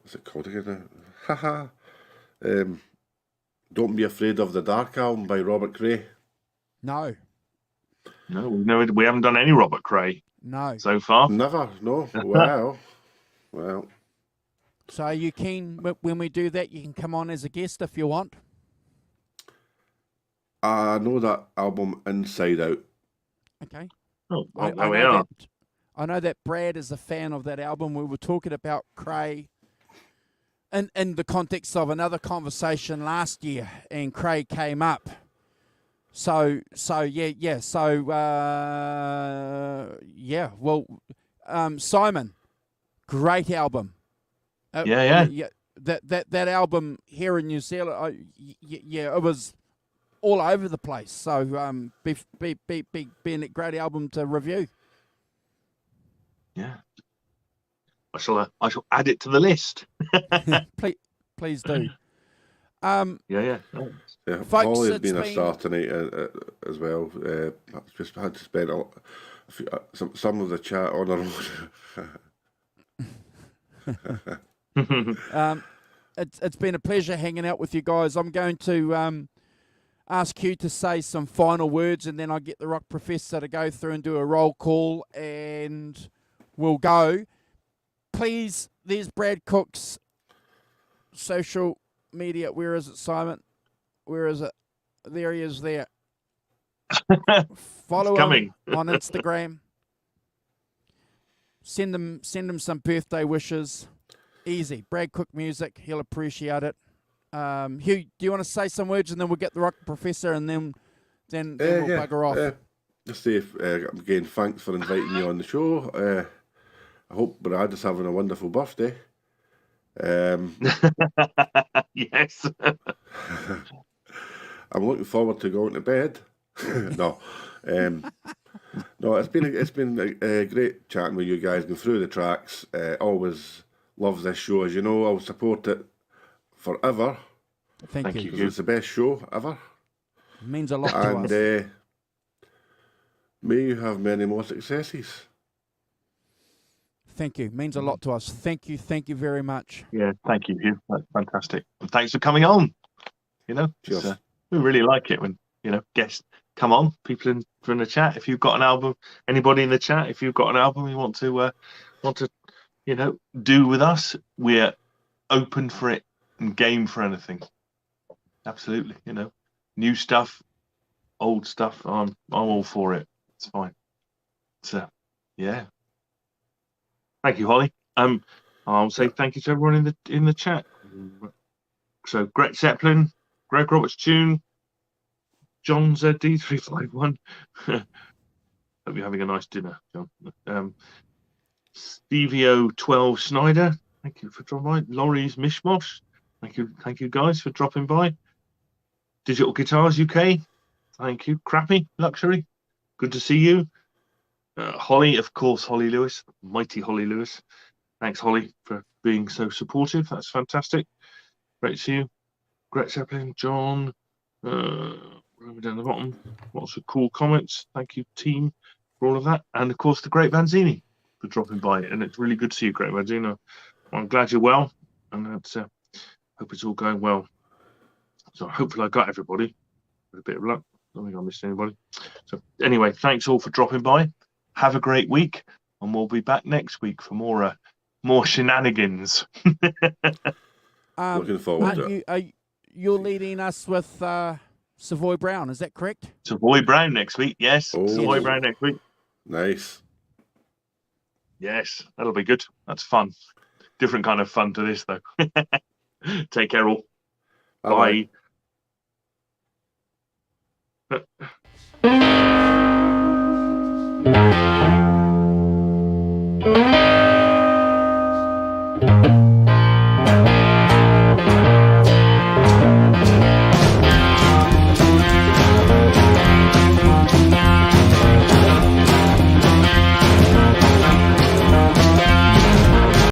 what's it called again? Don't Be Afraid of the Dark album by Robert Cray? No, we haven't done any Robert Cray. No. So far. Never. No. Wow. Well. So are you keen when we do that? You can come on as a guest if you want. I know that album inside out. Okay. Oh, I know that Brad is a fan of that album. We were talking about Cray in the context of another conversation last year, and Cray came up. So yeah. Well, Simon, great album. That album here in New Zealand, it was all over the place. So being a great album to review. Yeah. I shall add it to the list. please do. Yeah. Folks, Holly has been a star tonight as well. Just had to spend some of the chat on her own. It's been a pleasure hanging out with you guys. I'm going to ask you to say some final words, and then I'll get the Rock Professor to go through and do a roll call, and we'll go. Please, there's Brad Cook's social media. Where is it, Simon? Where is it? There he is there. Follow him on Instagram. Send him some birthday wishes. Easy. Brad Cook Music. He'll appreciate it. Hugh, do you want to say some words, and then we'll get the Rock Professor, and then we'll bugger off? Just say, again, thanks for inviting me on the show. I hope Brad is having a wonderful birthday. Yes. I'm looking forward to going to bed. No, it's been a great chatting with you guys, going through the tracks. Always love this show, as you know. I'll support it forever. Thank you. It's the best show ever. It means a lot to us. And may you have many more successes. Thank you. Means a lot to us. Thank you very much. Yeah, thank you, Hugh. That's fantastic. And thanks for coming on. Cheers. We really like it when guests come on. People in the chat. If you've got an album, anybody in the chat, if you've got an album you want to do with us, we're open for it and game for anything. Absolutely. New stuff, old stuff. I'm all for it. It's fine. So, yeah. Thank you, Holly. I'll say thank you to everyone in the chat. So, Gret Zeppelin, Greg Roberts Tune, John ZD351. Hope you're having a nice dinner, John. Stevio 12 Snyder, thank you for dropping by. Laurie's Mishmosh, thank you guys for dropping by. Digital Guitars UK, thank you. Crappy Luxury, good to see you. Holly, of course, Holly Lewis, mighty Holly Lewis. Thanks, Holly, for being so supportive. That's fantastic. Great to see you. Gret Zeppelin, John, down the bottom. Lots of cool comments. Thank you, team, for all of that. And of course, the great Vanzini for dropping by. And it's really good to see you, great Vanzini. I'm glad you're well, and hope it's all going well. So hopefully I got everybody with a bit of luck. I don't think I missed anybody. So anyway, thanks all for dropping by. Have a great week, and we'll be back next week for more shenanigans. Looking forward to it. You're leading us with Savoy Brown, is that correct? Savoy Brown next week, yes. Oh. Savoy Brown next week. Nice. Yes, that'll be good. That's fun. Different kind of fun to this, though. Take care, all. Bye. Bye.